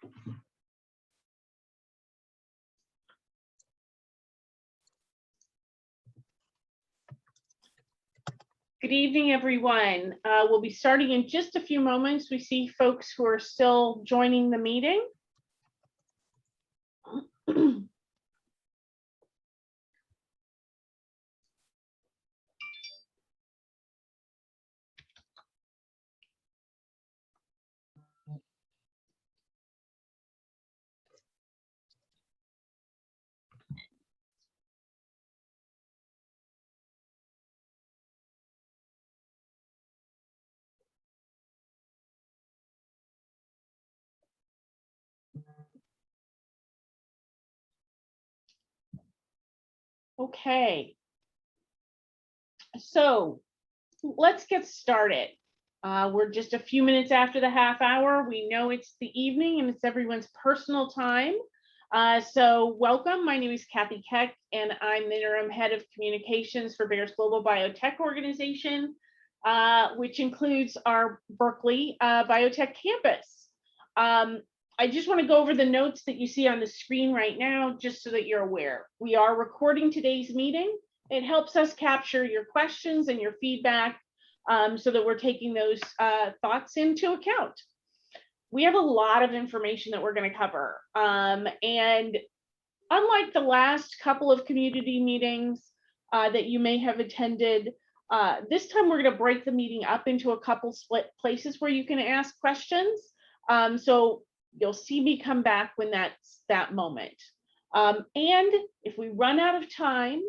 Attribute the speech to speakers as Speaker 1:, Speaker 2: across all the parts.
Speaker 1: Good evening, everyone. We'll be starting in just a few moments. We see folks who are still joining the meeting. Okay, so let's get started. We're just a few minutes after the half hour. We know it's the evening and it's everyone's personal time. So welcome. My name is Kathy Keck, and I'm the interim head of communications for Bayer's Global Biotech Organization, which includes our Berkeley Biotech campus. I just want to go over the notes that you see on the screen right now, just so that you're aware. We are recording today's meeting. It helps us capture your questions and your feedback so that we're taking those thoughts into account. We have a lot of information that we're going to cover. And unlike the last couple of community meetings that you may have attended, this time we're going to break the meeting up into a couple split places where you can ask questions. So you'll see me come back when that's that moment. And if we run out of time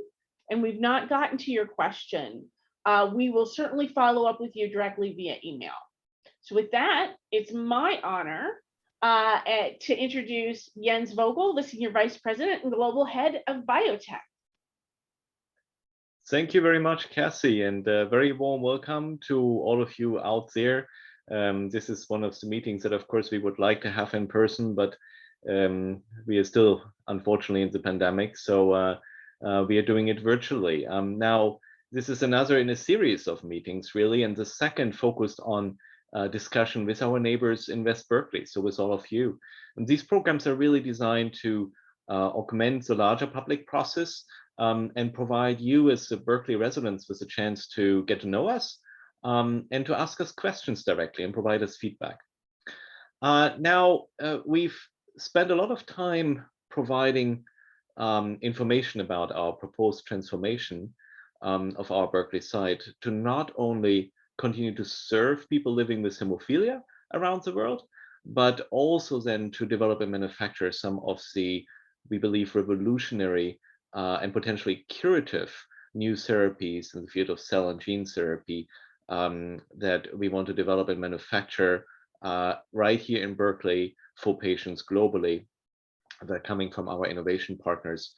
Speaker 1: and we've not gotten to your question, we will certainly follow up with you directly via email. So with that, it's my honor to introduce Jens Vogel, the Senior Vice President and Global Head of Biotech.
Speaker 2: Thank you very much, Cassie, and a very warm welcome to all of you out there. This is one of the meetings that, of course, we would like to have in person, but we are still, unfortunately, in the pandemic, so we are doing it virtually. Now, this is another in a series of meetings, really, and the second focused on discussion with our neighbors in West Berkeley, so with all of you. And these programs are really designed to augment the larger public process and provide you as the Berkeley residents with a chance to get to know us and to ask us questions directly and provide us feedback. Now, we've spent a lot of time providing information about our proposed transformation of our Berkeley site to not only continue to serve people living with hemophilia around the world, but also then to develop and manufacture some of the, we believe, revolutionary and potentially curative new therapies in the field of cell and gene therapy that we want to develop and manufacture right here in Berkeley for patients globally that are coming from our innovation partners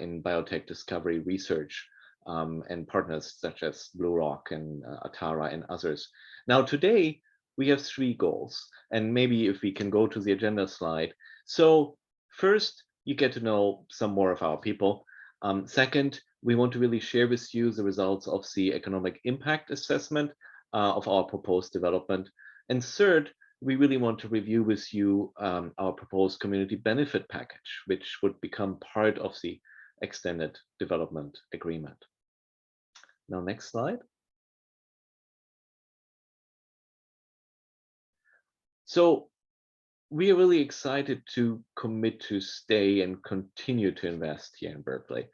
Speaker 2: in biotech discovery research and partners such as Blue Rock and Atara and others. Now today we have 3 goals, and maybe if we can go to the agenda slide. So first, you get to know some more of our people. Second, we want to really share with you the results of the economic impact assessment of our proposed development. And third, we really want to review with you our proposed community benefit package, which would become part of the extended development agreement. Now, next slide. So we are really excited to commit to stay and continue to invest here in Berkeley.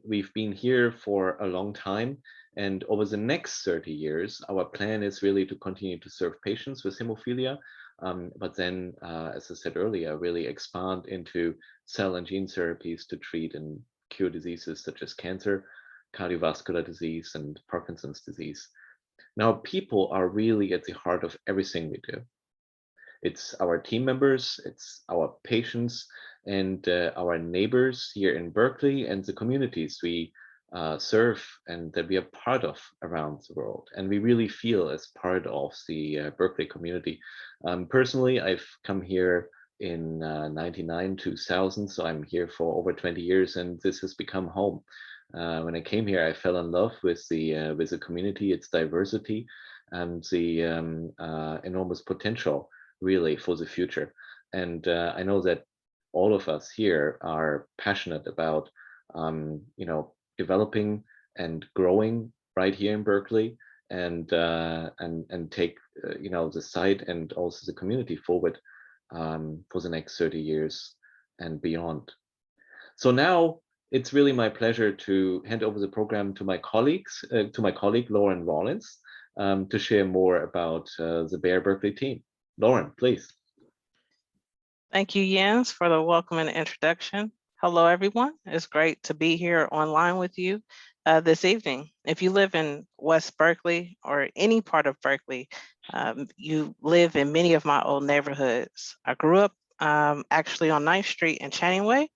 Speaker 2: We've been here for a long time, and over the next 30 years, our plan is really to continue to serve patients with hemophilia, but then, as I said earlier, really expand into cell and gene therapies to treat and cure diseases such as cancer, cardiovascular disease, and Parkinson's disease. Now, people are really at the heart of everything we do. It's our team members, it's our patients, and our neighbors here in Berkeley, and the communities we serve and that we are part of around the world. And we really feel as part of the Berkeley community. Personally, I've come here in 99, 2000, so I'm here for over 20 years, and this has become home. When I came here, I fell in love with the community, its diversity, and the enormous potential really for the future. And I know that all of us here are passionate about, developing and growing right here in Berkeley, and take the site and also the community forward for the next 30 years and beyond. So now it's really my pleasure to hand over the program to my colleague Lauren Rollins, to share more about the Bayer Berkeley team. Lauren, please.
Speaker 3: Thank you, Jens, for the welcome and introduction. Hello, everyone. It's great to be here online with you this evening. If you live in West Berkeley or any part of Berkeley, you live in many of my old neighborhoods. I grew up actually on 9th Street in Channing Way,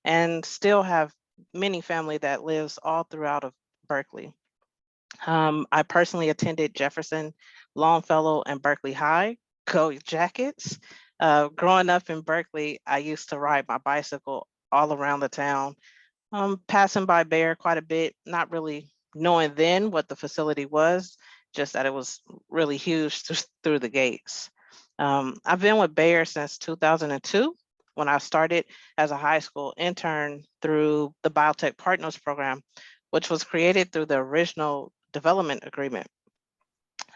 Speaker 3: and still have many family that lives all throughout of Berkeley. I personally attended Jefferson, Longfellow, and Berkeley High. Go Jackets. Growing up in Berkeley, I used to ride my bicycle all around the town, passing by Bayer quite a bit, not really knowing then what the facility was, just that it was really huge through the gates. I've been with Bayer since 2002, when I started as a high school intern through the Biotech Partners Program, which was created through the original development agreement.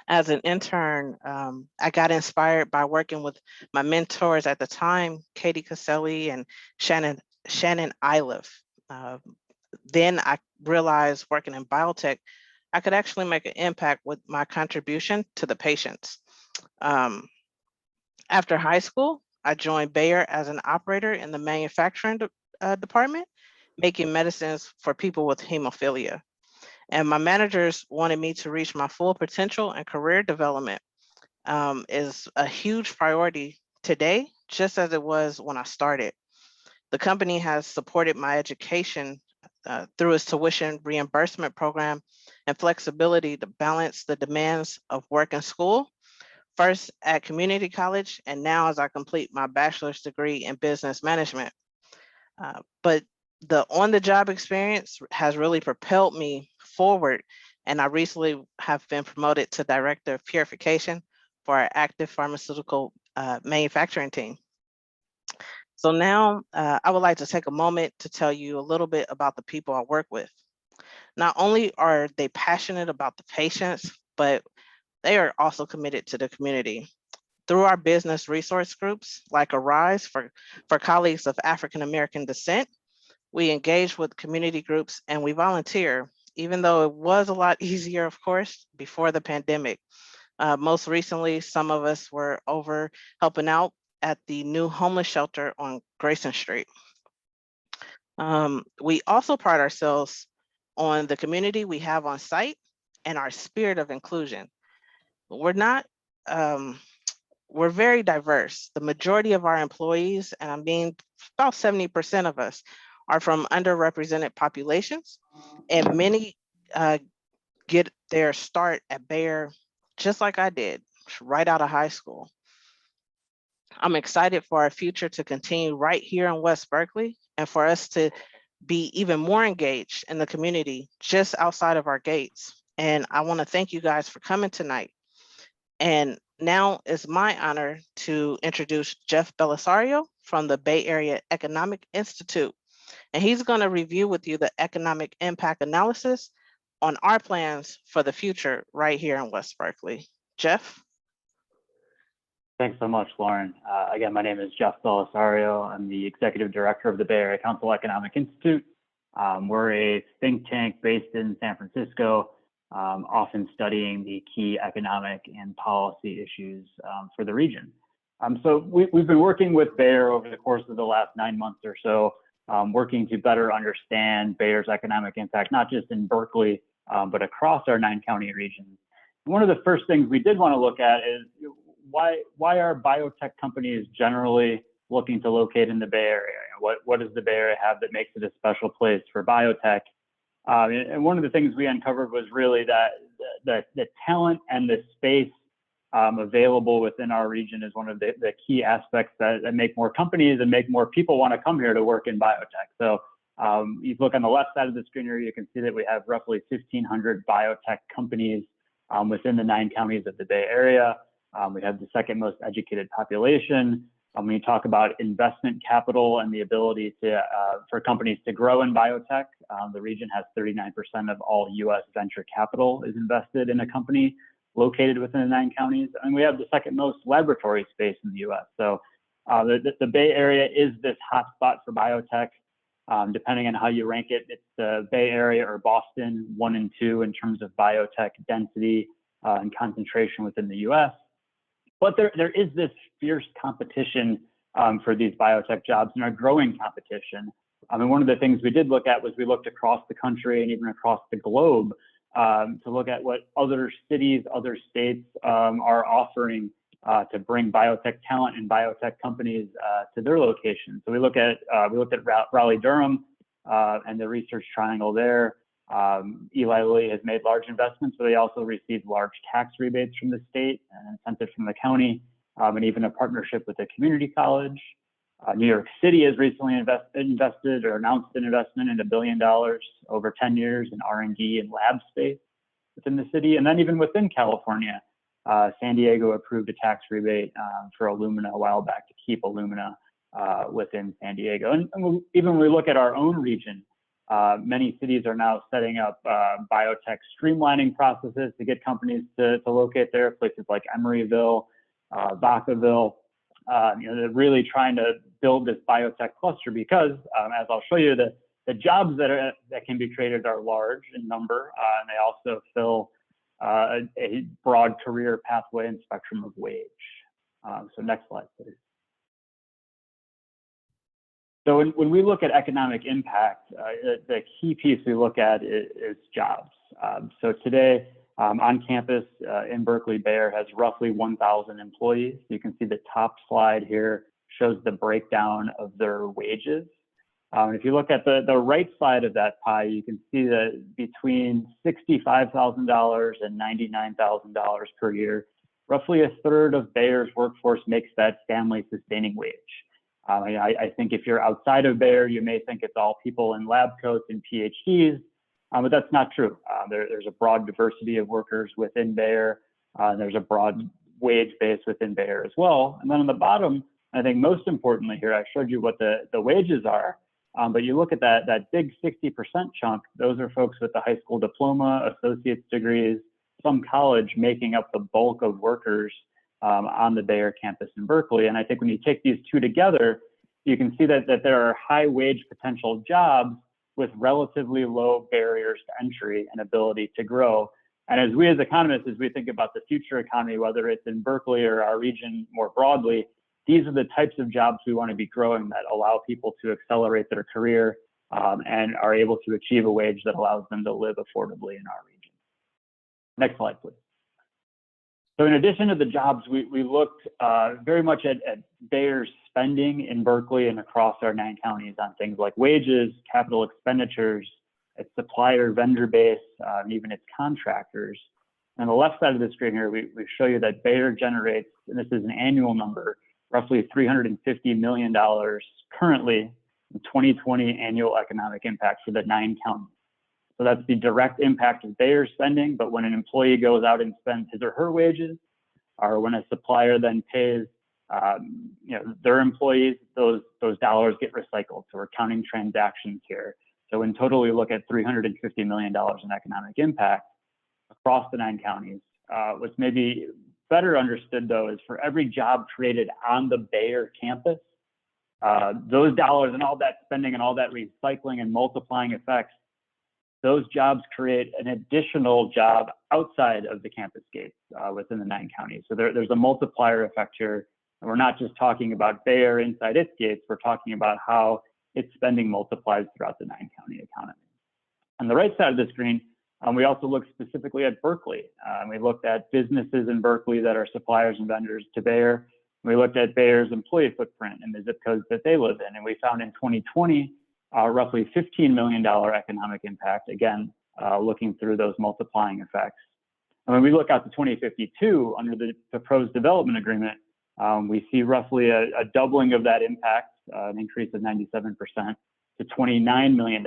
Speaker 3: As an intern, I got inspired by working with my mentors at the time, Katie Caselli and Shannon Iliff. Then I realized working in biotech, I could actually make an impact with my contribution to the patients. After high school, I joined Bayer as an operator in the manufacturing department, making medicines for people with hemophilia. And my managers wanted me to reach my full potential, and career development is a huge priority today, just as it was when I started. The company has supported my education through its tuition reimbursement program and flexibility to balance the demands of work and school, first at community college, and now as I complete my bachelor's degree in business management. But the on-the-job experience has really propelled me forward, and I recently have been promoted to Director of Purification for our active pharmaceutical manufacturing team. So now I would like to take a moment to tell you a little bit about the people I work with. Not only are they passionate about the patients, but they are also committed to the community. Through our business resource groups, like Arise for colleagues of African American descent, we engage with community groups and we volunteer, even though it was a lot easier, of course, before the pandemic. Most recently, some of us were over helping out at the new homeless shelter on Grayson Street. We also pride ourselves on the community we have on site and our spirit of inclusion. We're very diverse. The majority of our employees, and I mean about 70% of us, are from underrepresented populations, and many get their start at Bayer just like I did, right out of high school. I'm excited for our future to continue right here in West Berkeley, and for us to be even more engaged in the community just outside of our gates. And I want to thank you guys for coming tonight. And now it's my honor to introduce Jeff Belisario from the Bay Area Economic Institute. And he's going to review with you the economic impact analysis on our plans for the future right here in West Berkeley. Jeff?
Speaker 4: Thanks so much, Lauren. Again, my name is Jeff Belisario. I'm the Executive Director of the Bay Area Council Economic Institute. We're a think tank based in San Francisco, often studying the key economic and policy issues for the region. So we've been working with Bayer over the course of the last 9 months or so, working to better understand Bayer's economic impact, not just in Berkeley, but across our 9-county region. One of the first things we did want to look at is why are biotech companies generally looking to locate in the Bay Area? What does the Bay Area have that makes it a special place for biotech? And one of the things we uncovered was really that the talent and the space available within our region is one of the key aspects that make more companies and make more people want to come here to work in biotech. So you look on the left side of the screen here, you can see that we have roughly 1,500 biotech companies within the 9 counties of the Bay Area. We have the second most educated population. When you talk about investment capital and the ability to for companies to grow in biotech, the region has 39% of all U.S. venture capital is invested in a company located within the 9 counties, and we have the second most laboratory space in the U.S. So the Bay Area is this hotspot for biotech. Depending on how you rank it, it's the Bay Area or Boston 1 and 2 in terms of biotech density and concentration within the U.S. But there is this fierce competition for these biotech jobs, and a growing competition. I mean, one of the things we did look at was we looked across the country and even across the globe to look at what other cities, other states are offering to bring biotech talent and biotech companies to their locations. So we looked at Raleigh-Durham and the Research Triangle there. Eli Lilly has made large investments, but they also received large tax rebates from the state and incentives from the county, and even a partnership with a community college. New York City has recently invested or announced an investment in $1 billion over 10 years in R&D and lab space within the city. And then even within California, San Diego approved a tax rebate for Illumina a while back to keep Illumina within San Diego. And even when we look at our own region, many cities are now setting up biotech streamlining processes to get companies to locate there. Places like Emeryville, Vacaville, they're really trying to build this biotech cluster because, as I'll show you, the jobs that can be created are large in number, and they also fill a broad career pathway and spectrum of wage. So next slide, please. So when we look at economic impact, the key piece we look at is jobs. So today on campus in Berkeley, Bayer has roughly 1,000 employees. You can see the top slide here shows the breakdown of their wages. If you look at the right side of that pie, you can see that between $65,000 and $99,000 per year, roughly a third of Bayer's workforce makes that family sustaining wage. I think if you're outside of Bayer, you may think it's all people in lab coats and PhDs, but that's not true. There's a broad diversity of workers within Bayer. There's a broad wage base within Bayer as well. And then on the bottom, I think most importantly here, I showed you what the wages are, but you look at that big 60% chunk, those are folks with a high school diploma, associate's degrees, some college making up the bulk of workers on the Bayer campus in Berkeley. And I think when you take these two together, you can see that there are high wage potential jobs with relatively low barriers to entry and ability to grow. And as we as economists, as we think about the future economy, whether it's in Berkeley or our region more broadly, these are the types of jobs we want to be growing that allow people to accelerate their career and are able to achieve a wage that allows them to live affordably in our region. Next slide, please. So in addition to the jobs, we looked very much at Bayer's spending in Berkeley and across our 9 counties on things like wages, capital expenditures, its supplier vendor base, and even its contractors. On the left side of the screen here, we show you that Bayer generates, and this is an annual number, roughly $350 million currently in 2020 annual economic impact for the 9 counties. So that's the direct impact of Bayer spending, but when an employee goes out and spends his or her wages, or when a supplier then pays their employees, those dollars get recycled. So we're counting transactions here. So in total, we look at $350 million in economic impact across the 9 counties. What's maybe better understood, though, is for every job created on the Bayer campus, those dollars and all that spending and all that recycling and multiplying effects, those jobs create an additional job outside of the campus gates within the 9 counties. So there's a multiplier effect here. And we're not just talking about Bayer inside its gates, we're talking about how its spending multiplies throughout the 9 county economy. On the right side of the screen, we also looked specifically at Berkeley. We looked at businesses in Berkeley that are suppliers and vendors to Bayer. We looked at Bayer's employee footprint and the zip codes that they live in. And we found in 2020, roughly $15 million economic impact, again, looking through those multiplying effects. And when we look out to 2052, under the proposed development agreement, we see roughly a doubling of that impact, an increase of 97% to $29 million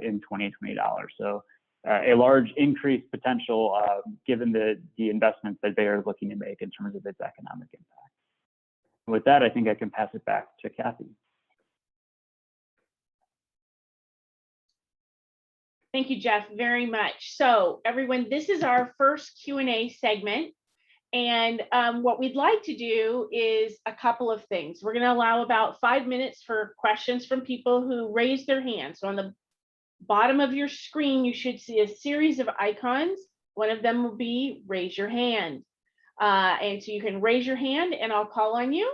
Speaker 4: in 2020 dollars. So a large increase potential given the investments that Bayer is looking to make in terms of its economic impact. With that, I think I can pass it back to Kathy.
Speaker 1: Thank you, Jeff, very much. So everyone, this is our first Q&A segment. And what we'd like to do is a couple of things. We're going to allow about 5 minutes for questions from people who raise their hands. So on the bottom of your screen, you should see a series of icons. One of them will be raise your hand. And so you can raise your hand and I'll call on you.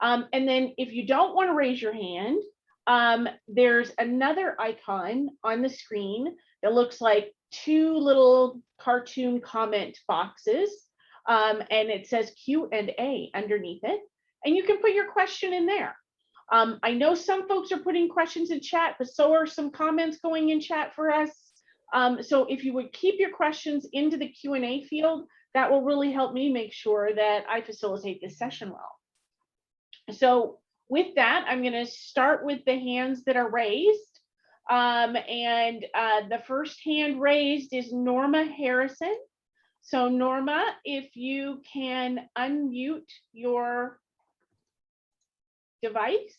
Speaker 1: And then if you don't want to raise your hand, there's another icon on the screen that looks like two little cartoon comment boxes. And it says Q&A underneath it. And you can put your question in there. I know some folks are putting questions in chat, but so are some comments going in chat for us. So if you would keep your questions into the Q&A field, that will really help me make sure that I facilitate this session well. So with that, I'm going to start with the hands that are raised. The first hand raised is Norma Harrison. So Norma, if you can unmute your device.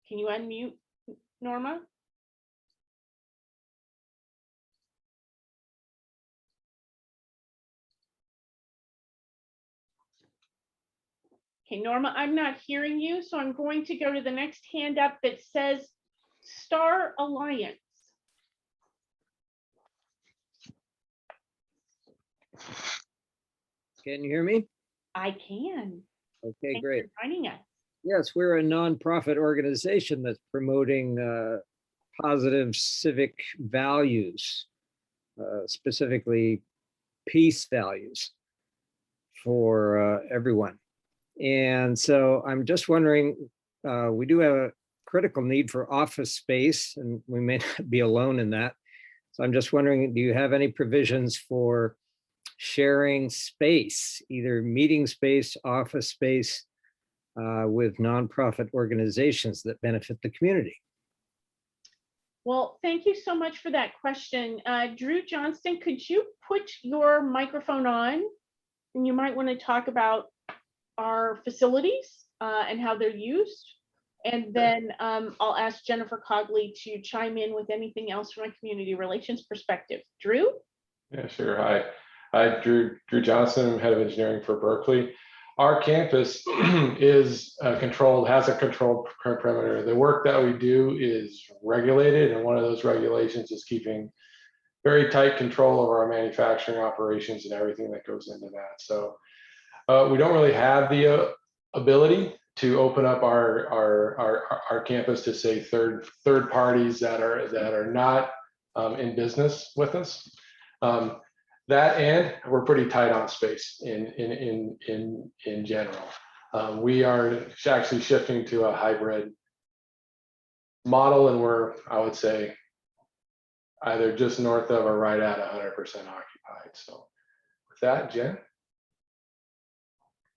Speaker 1: Can you unmute, Norma? Okay, Norma, I'm not hearing you, so I'm going to go to the next hand up that says Star Alliance.
Speaker 5: Can you hear me?
Speaker 1: I can.
Speaker 5: Okay,
Speaker 1: Thanks
Speaker 5: great.
Speaker 1: for joining us.
Speaker 5: Yes, we're a nonprofit organization that's promoting positive civic values, specifically peace values for everyone. And so I'm just wondering, we do have a critical need for office space, and we may not be alone in that. So I'm just wondering, do you have any provisions for sharing space, either meeting space, office space, with nonprofit organizations that benefit the community?
Speaker 1: Well, thank you so much for that question. Drew Johnston, could you put your microphone on? And you might want to talk about our facilities and how they're used. And then I'll ask Jennifer Cogley to chime in with anything else from a community relations perspective. Drew?
Speaker 6: Yeah, sure. Hi, Drew Johnson. I'm head of engineering for Berkeley. Our campus is has a controlled perimeter. The work that we do is regulated, and one of those regulations is keeping very tight control over our manufacturing operations and everything that goes into that. So we don't really have the ability to open up our campus to, say, third parties that are not in business with us. That, and we're pretty tight on space in general. We are actually shifting to a hybrid model, and we're, I would say, either just north of or right at 100% occupied. So with that, Jen?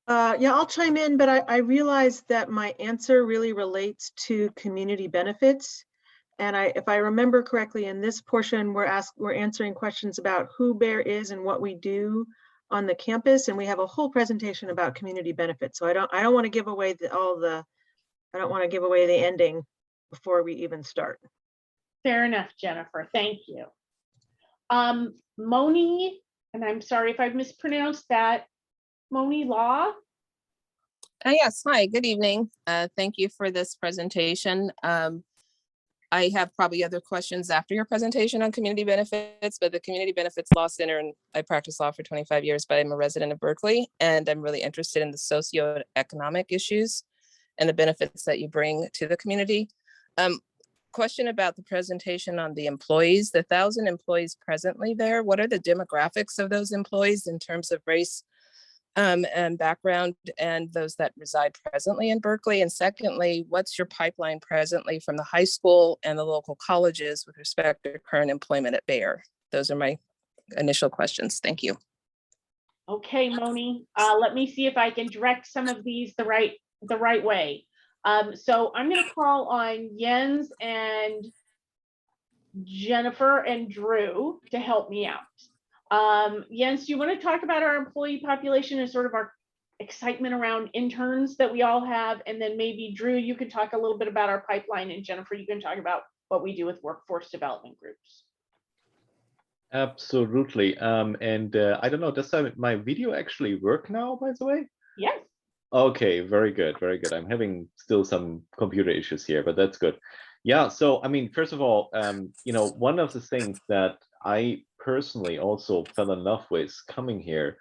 Speaker 7: Yeah, I'll chime in, but I realize that my answer really relates to community benefits. And if I remember correctly, in this portion, we're answering questions about who Bear is and what we do on the campus, and we have a whole presentation about community benefits. So I don't want to give away I don't want to give away the ending before we even start.
Speaker 1: Fair enough, Jennifer. Thank you. Moni, and I'm sorry if I've mispronounced that. Moni Law.
Speaker 8: Yes, hi, good evening. Thank you for this presentation. I have probably other questions after your presentation on community benefits, but the Community Benefits Law Center, and I practiced law for 25 years, but I'm a resident of Berkeley, and I'm really interested in the socioeconomic issues and the benefits that you bring to the community. Question about the presentation on the employees, the 1,000 employees presently there, what are the demographics of those employees in terms of race and background, and those that reside presently in Berkeley? And secondly, what's your pipeline presently from the high school and the local colleges with respect to current employment at Bayer? Those are my initial questions. Thank you.
Speaker 1: Okay, Moni, let me see if I can direct some of these the right way. So I'm going to call on Jens and Jennifer and Drew to help me out. Jens, do you want to talk about our employee population and sort of our excitement around interns that we all have? And then maybe Drew, you could talk a little bit about our pipeline, and Jennifer, you can talk about what we do with workforce development groups.
Speaker 2: Absolutely. I don't know, does my video actually work now, by the way?
Speaker 1: Yes.
Speaker 2: Okay, very good, very good. I'm having still some computer issues here, but that's good. Yeah, so I mean, first of all, you know, one of the things that I personally also fell in love with coming here,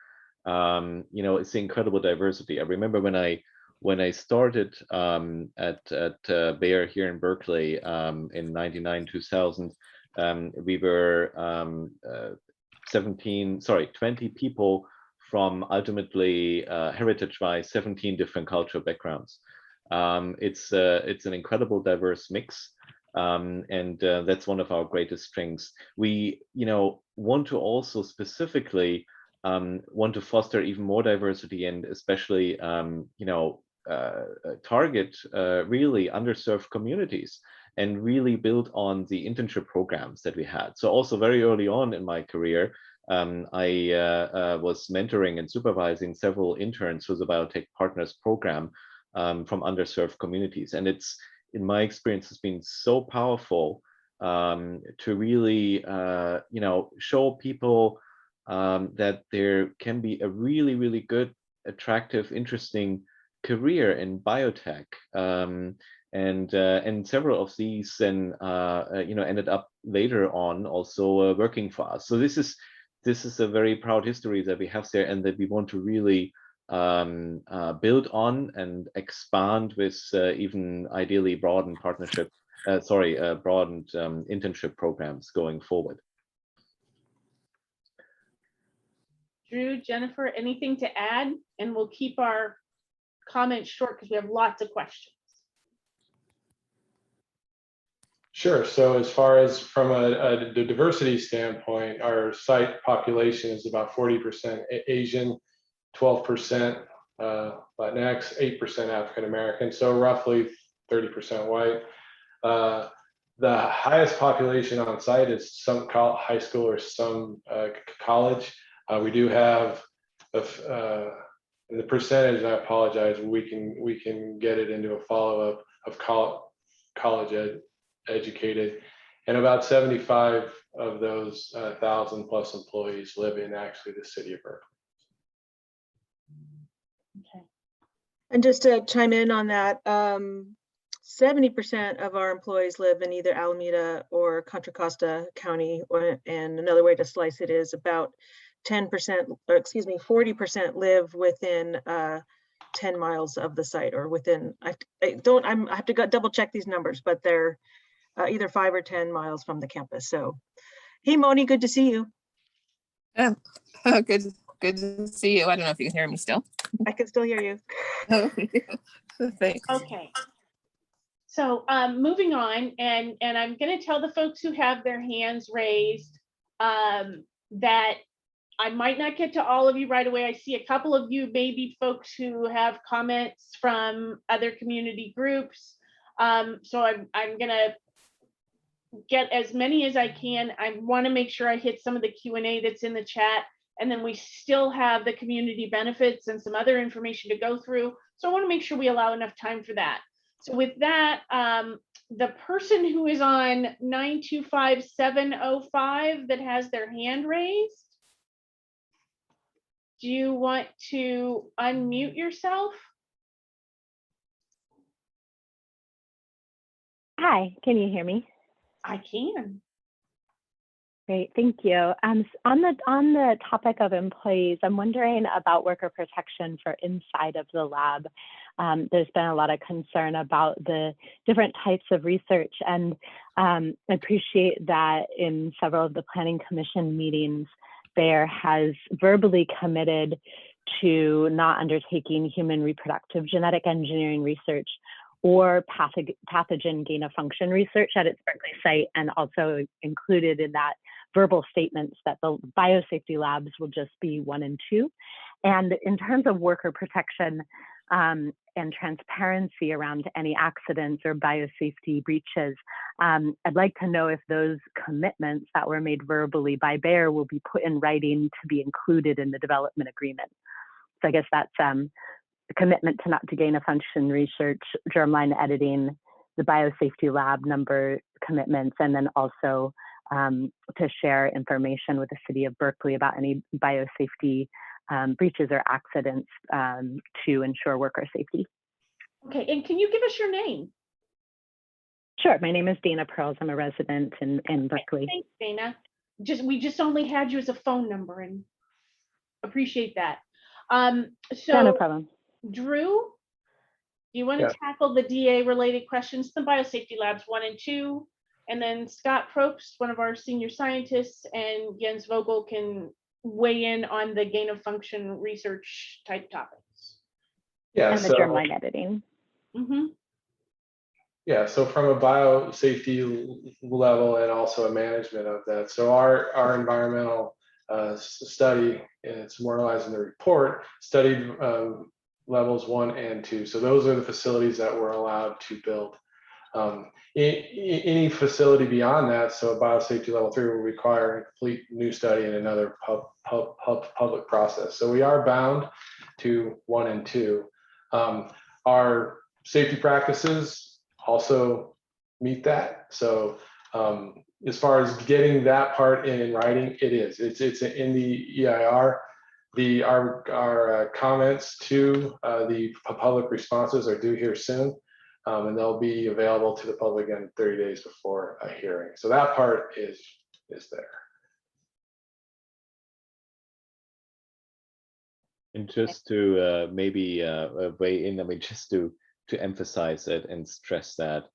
Speaker 2: you know, is the incredible diversity. I remember when I started at Bayer here in Berkeley in 99, 2000, we were 20 people from ultimately heritage-wise 17 different cultural backgrounds. It's an incredible diverse mix, and that's one of our greatest strengths. We, you know, want to also specifically want to foster even more diversity, and especially, you know, target really underserved communities, and really build on the internship programs that we had. So also very early on in my career, I was mentoring and supervising several interns through the Biotech Partners program from underserved communities. And it's, in my experience, has been so powerful to really, you know, show people that there can be a really, really good, attractive, interesting career in biotech. And several of these then, you know, ended up later on also working for us. So this is a very proud history that we have there, and that we want to really build on and expand with even ideally broadened partnership, broadened internship programs going forward.
Speaker 1: Drew, Jennifer, anything to add? And we'll keep our comments short because we have lots of questions.
Speaker 6: Sure. So as far as from a diversity standpoint, our site population is about 40% Asian, 12% Latinx, 8% African American, so roughly 30% white. The highest population on site is some high school or some college. We do have the percentage, I apologize, we can get it into a follow-up of college educated, and about 75 of those 1,000 plus employees live in actually the city of Berkeley.
Speaker 1: Okay.
Speaker 7: And just to chime in on that, 70% of our employees live in either Alameda or Contra Costa County, and another way to slice it is about 10%, or excuse me, 40% live within 10 miles of the site, or within, I have to double check these numbers, but they're either 5 or 10 miles from the campus. So, hey, Moni, good to see you.
Speaker 8: Oh, good to see you. I don't know if you can hear me still.
Speaker 7: I can still hear you.
Speaker 8: Thanks.
Speaker 1: Okay. So moving on, and I'm going to tell the folks who have their hands raised that I might not get to all of you right away. I see a couple of you, maybe folks who have comments from other community groups. So I'm going to get as many as I can. I want to make sure I hit some of the Q&A that's in the chat, and then we still have the community benefits and some other information to go through. So I want to make sure we allow enough time for that. So with that, the person who is on 925705 that has their hand raised, do you want to unmute yourself?
Speaker 9: Hi, can you hear me?
Speaker 1: I can.
Speaker 9: Great, thank you. On the topic of employees, I'm wondering about worker protection for inside of the lab. There's been a lot of concern about the different types of research, and I appreciate that in several of the Planning Commission meetings, Bayer has verbally committed to not undertaking human reproductive genetic engineering research or pathogen gain of function research at its Berkeley site, and also included in that verbal statements that the biosafety labs will just be 1 and 2. And in terms of worker protection, and and transparency around any accidents or biosafety breaches. I'd like to know if those commitments that were made verbally by Bayer will be put in writing to be included in the development agreement. So I guess that's a commitment to not to gain of function research, germline editing, the biosafety lab number commitments, and then also to share information with the City of Berkeley about any biosafety breaches or accidents to ensure worker safety.
Speaker 1: Okay, and can you give us your name?
Speaker 9: Sure, my name is Dana Pearls. I'm a resident in Berkeley.
Speaker 1: Thanks, Dana. We just only had you as a phone number and appreciate that.
Speaker 9: Yeah, no problem.
Speaker 1: Drew, do you want to
Speaker 6: Yeah.
Speaker 1: tackle the DA related questions, the biosafety labs 1 and 2, and then Scott Probst, one of our senior scientists, and Jens Vogel can weigh in on the gain of function research type topics.
Speaker 6: Yeah,
Speaker 9: And the germline editing.
Speaker 1: Mm-hmm.
Speaker 6: Yeah, so from a biosafety level and also a management of that. So our environmental study, and it's memorialized in the report, studied levels 1 and 2. So those are the facilities that we're allowed to build. Any facility beyond that, so a biosafety level 3 will require a complete new study and another public process. So we are bound to 1 and 2. Our safety practices also meet that. So as far as getting that part in writing, it's in the EIR. Our comments to the public responses are due here soon, and they'll be available to the public in 30 days before a hearing. So that part is there.
Speaker 2: And just to maybe weigh in, I mean, just to emphasize it and stress that,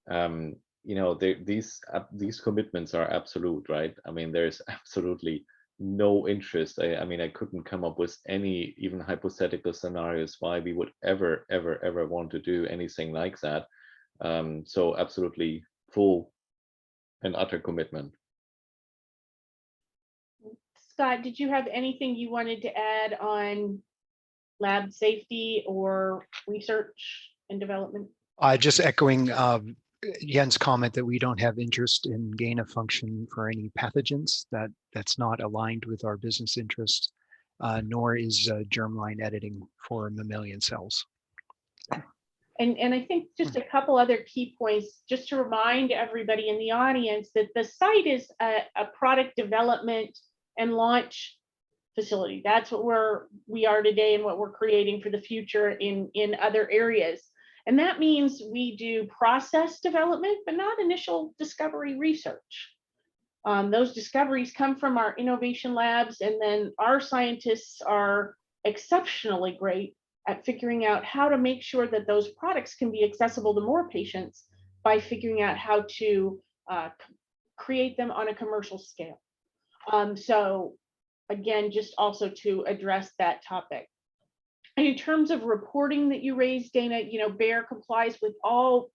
Speaker 2: you know, these commitments are absolute, right? I mean, there's absolutely no interest. I mean, I couldn't come up with any even hypothetical scenarios why we would ever want to do anything like that. So absolutely full and utter commitment.
Speaker 1: Scott, did you have anything you wanted to add on lab safety or research and development?
Speaker 10: Just echoing Jens' comment that we don't have interest in gain of function for any pathogens. That's not aligned with our business interests, nor is germline editing for mammalian cells.
Speaker 1: And I think just a couple other key points, just to remind everybody in the audience that the site is a product development and launch facility. That's what we are today and what we're creating for the future in other areas. And that means we do process development, but not initial discovery research. Those discoveries come from our innovation labs, and then our scientists are exceptionally great at figuring out how to make sure that those products can be accessible to more patients by figuring out how to create them on a commercial scale. So again, just also to address that topic. And in terms of reporting that you raised, Dana, you know, Bayer complies with all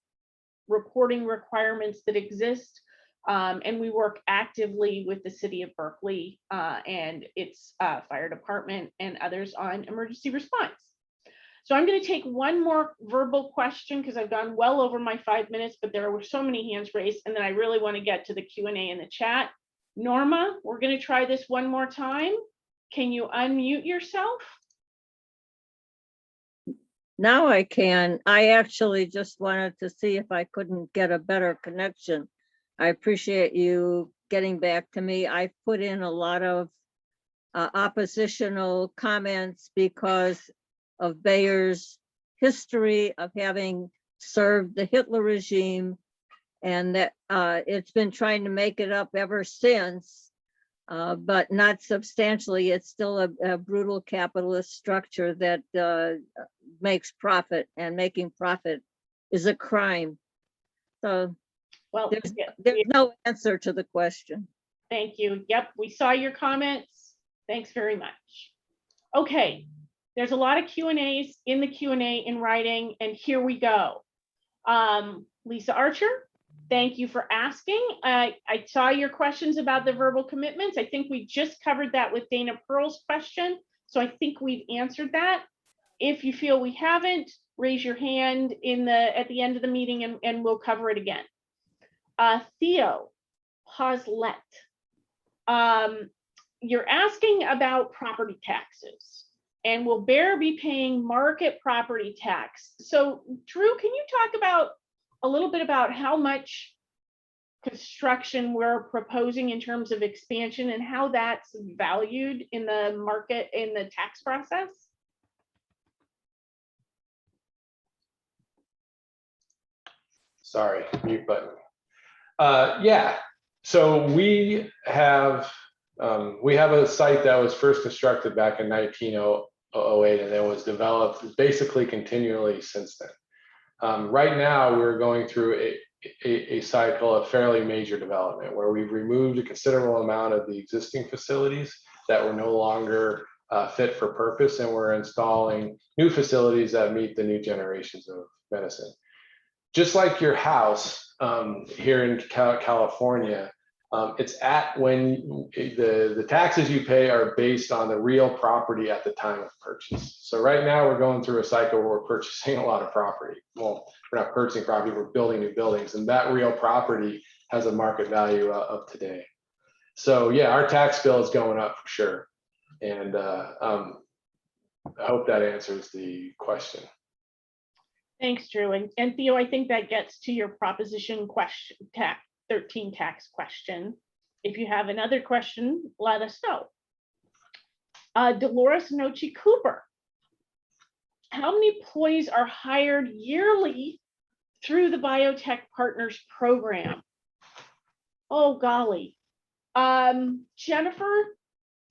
Speaker 1: reporting requirements that exist. And we work actively with the City of Berkeley and its fire department and others on emergency response. So I'm going to take one more verbal question because I've gone well over my 5 minutes, but there were so many hands raised, and then I really want to get to the Q&A in the chat. Norma, we're going to try this one more time. Can you unmute yourself?
Speaker 11: Now I can. I actually just wanted to see if I couldn't get a better connection. I appreciate you getting back to me. I put in a lot of oppositional comments because of Bayer's history of having served the Hitler regime, and that it's been trying to make it up ever since, but not substantially. It's still a brutal capitalist structure that makes profit, and making profit is a crime. So
Speaker 1: well,
Speaker 11: there's no answer to the question.
Speaker 1: Thank you. Yep, we saw your comments. Thanks very much. Okay, there's a lot of Q&As in the Q&A in writing, and here we go. Lisa Archer, thank you for asking. I saw your questions about the verbal commitments. I think we just covered that with Dana Pearl's question, so I think we've answered that. If you feel we haven't, raise your hand at the end of the meeting and we'll cover it again. Theo Poslet, you're asking about property taxes, and will Bear be paying market property tax? So Drew, can you talk about a little bit about how much construction we're proposing in terms of expansion and how that's valued in the market, in the tax process?
Speaker 6: Sorry, mute button. Yeah, so we have a site that was first constructed back in 1908 and then was developed basically continually since then. Right now, we're going through a cycle of fairly major development where we've removed a considerable amount of the existing facilities that were no longer fit for purpose, and we're installing new facilities that meet the new generations of medicine. Just like your house here in California, it's at when the taxes you pay are based on the real property at the time of purchase. So right now we're going through a cycle where we're purchasing a lot of property. Well, we're not purchasing property, we're building new buildings, and that real property has a market value of today. So yeah, our tax bill is going up for sure. And I hope that answers the question.
Speaker 1: Thanks, Drew. And Theo, I think that gets to your Proposition 13 tax question. If you have another question, let us know. Dolores Nochi Cooper, how many employees are hired yearly through the Biotech Partners program? Oh, golly. Jennifer,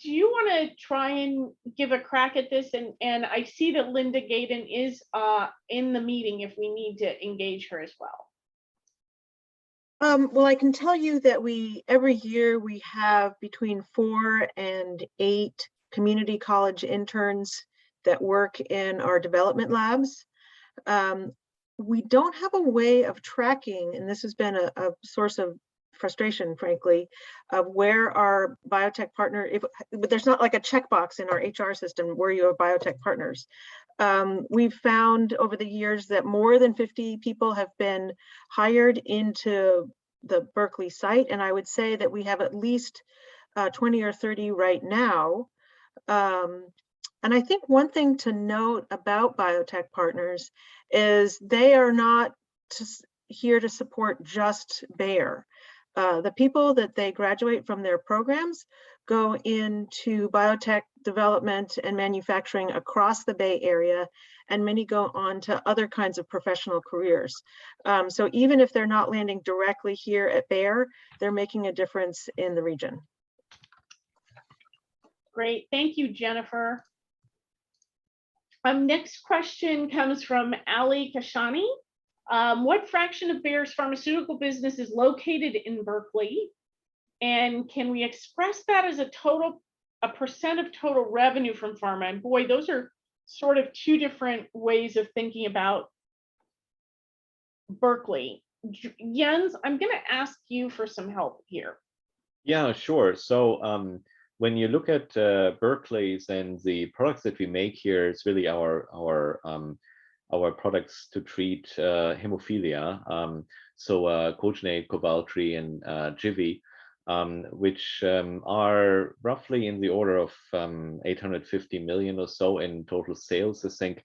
Speaker 1: do you want to try and give a crack at this? And I see that Linda Gaydon is in the meeting if we need to engage her as well.
Speaker 7: Well, I can tell you that every year we have between 4 and 8 community college interns that work in our development labs. We don't have a way of tracking, and this has been a source of frustration, frankly, of where our biotech partner, but there's not like a checkbox in our HR system where you have biotech partners. We've found over the years that more than 50 people have been hired into the Berkeley site, and I would say that we have at least 20 or 30 right now. And I think one thing to note about biotech partners is they are not here to support just Bayer. The people that they graduate from their programs go into biotech development and manufacturing across the Bay Area, and many go on to other kinds of professional careers. So even if they're not landing directly here at Bayer, they're making a difference in the region.
Speaker 1: Great, thank you, Jennifer. Next question comes from Ali Kashani. What fraction of Bayer's pharmaceutical business is located in Berkeley? And can we express that as a percent of total revenue from pharma? And boy, those are sort of two different ways of thinking about Berkeley. Jens, I'm going to ask you for some help here.
Speaker 2: Yeah, sure. So when you look at Berkeley's and the products that we make here, it's really our products to treat hemophilia. So Cogenate, Kovaltry, and Jivi, which are roughly in the order of 850 million or so in total sales. I think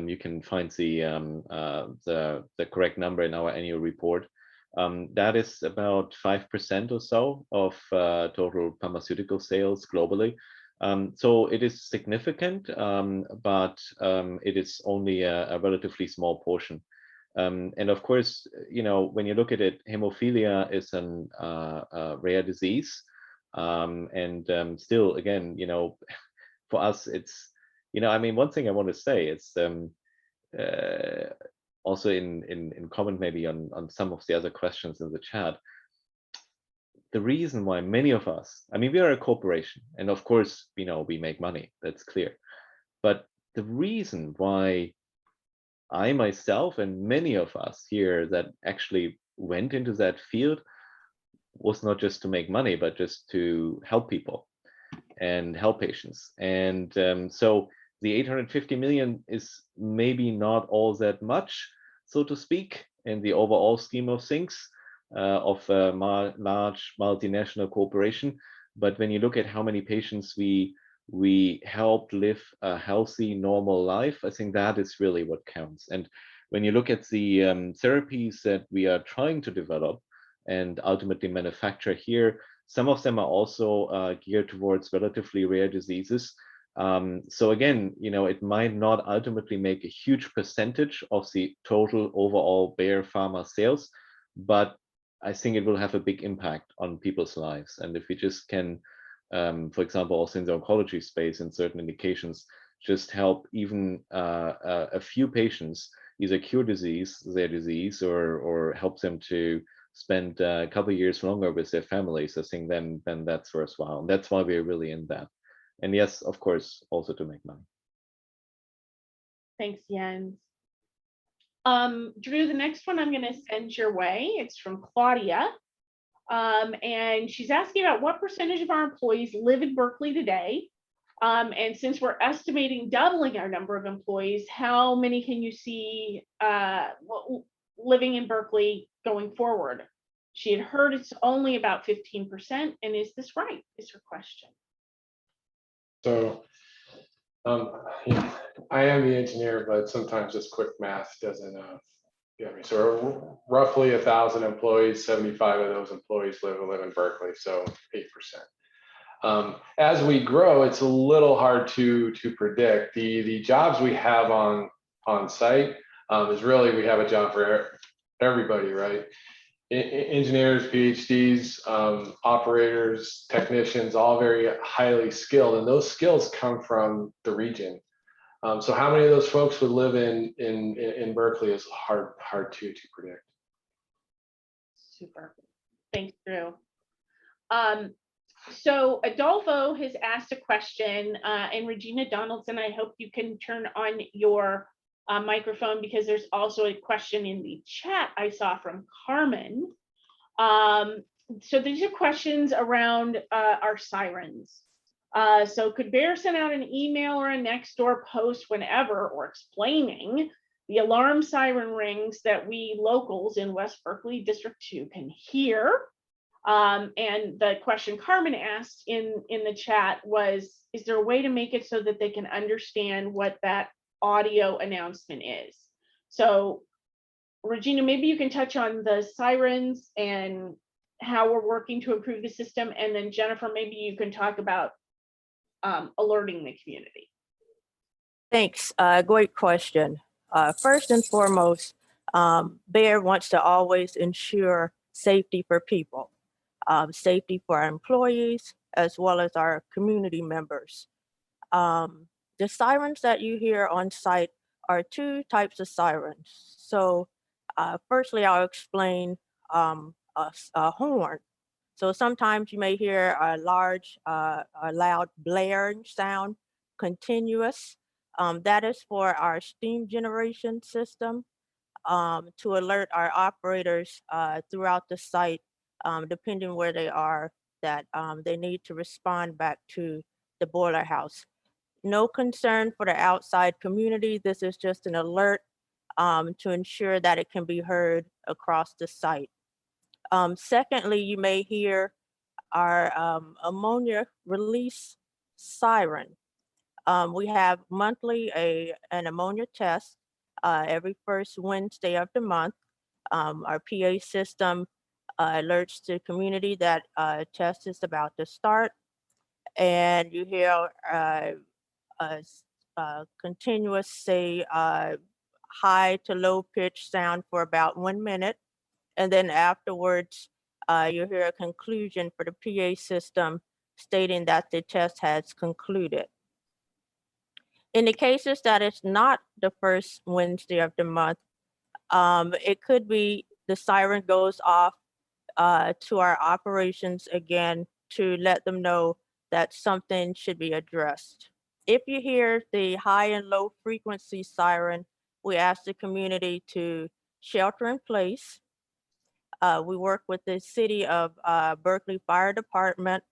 Speaker 2: you can find the correct number in our annual report. That is about 5% or so of total pharmaceutical sales globally. So it is significant, but it is only a relatively small portion. And of course, you know, when you look at it, hemophilia is a rare disease. And still, again, you know, for us, it's, you know, I mean, one thing I want to say is also in comment maybe on some of the other questions in the chat. The reason why many of us, I mean, we are a corporation, and of course, you know, we make money, that's clear. But the reason why I myself and many of us here that actually went into that field was not just to make money, but just to help people and help patients. And so the 850 million is maybe not all that much, so to speak, in the overall scheme of things of a large multinational corporation. But when you look at how many patients we helped live a healthy, normal life, I think that is really what counts. And when you look at the therapies that we are trying to develop and ultimately manufacture here, some of them are also geared towards relatively rare diseases. So again, it might not ultimately make a huge percentage of the total overall Bayer Pharma sales, but I think it will have a big impact on people's lives. And if we just can, for example, also in the oncology space, in certain indications, just help even a few patients either cure their disease or help them to spend a couple of years longer with their families, I think then that's worthwhile. And that's why we're really in that. And yes, of course, also to make money.
Speaker 1: Thanks, Jens. Drew, the next one I'm going to send your way. It's from Claudia. And she's asking about what percentage of our employees live in Berkeley today. And since we're estimating doubling our number of employees, how many can you see living in Berkeley going forward? She had heard it's only about 15%. And is this right? Is her question.
Speaker 6: So I am the engineer, but sometimes just quick math doesn't get me. So roughly 1,000 employees, 75 of those employees live in Berkeley, so 8%. As we grow, it's a little hard to predict. The jobs we have on site is really, we have a job for everybody, right? Engineers, PhDs, operators, technicians, all very highly skilled, and those skills come from the region. So how many of those folks would live in Berkeley is hard to predict.
Speaker 1: Super. Thanks, Drew. So Adolfo has asked a question, and Regina Donaldson, I hope you can turn on your microphone, because there's also a question in the chat I saw from Carmen. So these are questions around our sirens. So could Bayer send out an email or a Nextdoor post whenever, or explaining the alarm siren rings that we locals in West Berkeley District 2 can hear? And the question Carmen asked in the chat was, is there a way to make it so that they can understand what that audio announcement is? So Regina, maybe you can touch on the sirens and how we're working to improve the system. And then Jennifer, maybe you can talk about alerting the community.
Speaker 12: Thanks. Great question. First and foremost, Bayer wants to always ensure safety for people, safety for our employees, as well as our community members. The sirens that you hear on site are two types of sirens. So firstly, I'll explain a horn. So sometimes you may hear a large, a loud blaring sound, continuous. That is for our steam generation system to alert our operators throughout the site, depending where they are, that they need to respond back to the boiler house. No concern for the outside community. This is just an alert to ensure that it can be heard across the site. Secondly, you may hear our ammonia release siren. We have monthly an ammonia test every first Wednesday of the month. Our PA system alerts the community that test is about to start, and you hear a continuous, say, high to low pitch sound for about 1 minute. And then afterwards, you'll hear a conclusion for the PA system stating that the test has concluded. In the cases that it's not the first Wednesday of the month, it could be the siren goes off to our operations again to let them know that something should be addressed. If you hear the high and low frequency siren, we ask the community to shelter in place. We work with the City of Berkeley Fire Department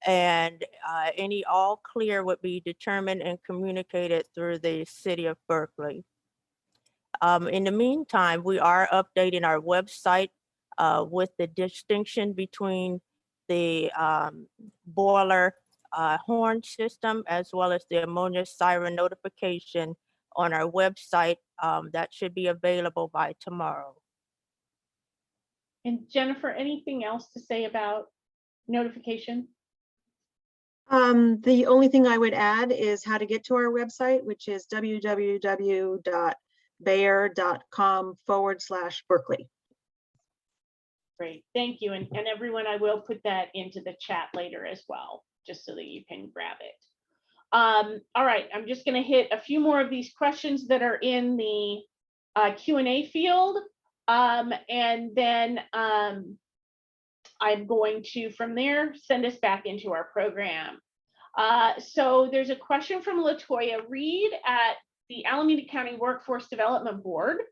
Speaker 12: and any all clear would be determined and communicated through the City of Berkeley. In the meantime, we are updating our website with the distinction between the boiler horn system as well as the ammonia siren notification on our website. That should be available by tomorrow.
Speaker 1: And Jennifer, anything else to say about notification?
Speaker 7: The only thing I would add is how to get to our website, which is www.bayer.com/Berkeley.
Speaker 1: Great, thank you. And everyone, I will put that into the chat later as well, just so that you can grab it. All right, I'm just going to hit a few more of these questions that are in the Q&A field. And then I'm going to, from there, send us back into our program. So there's a question from Latoya Reed at the Alameda County Workforce Development Board.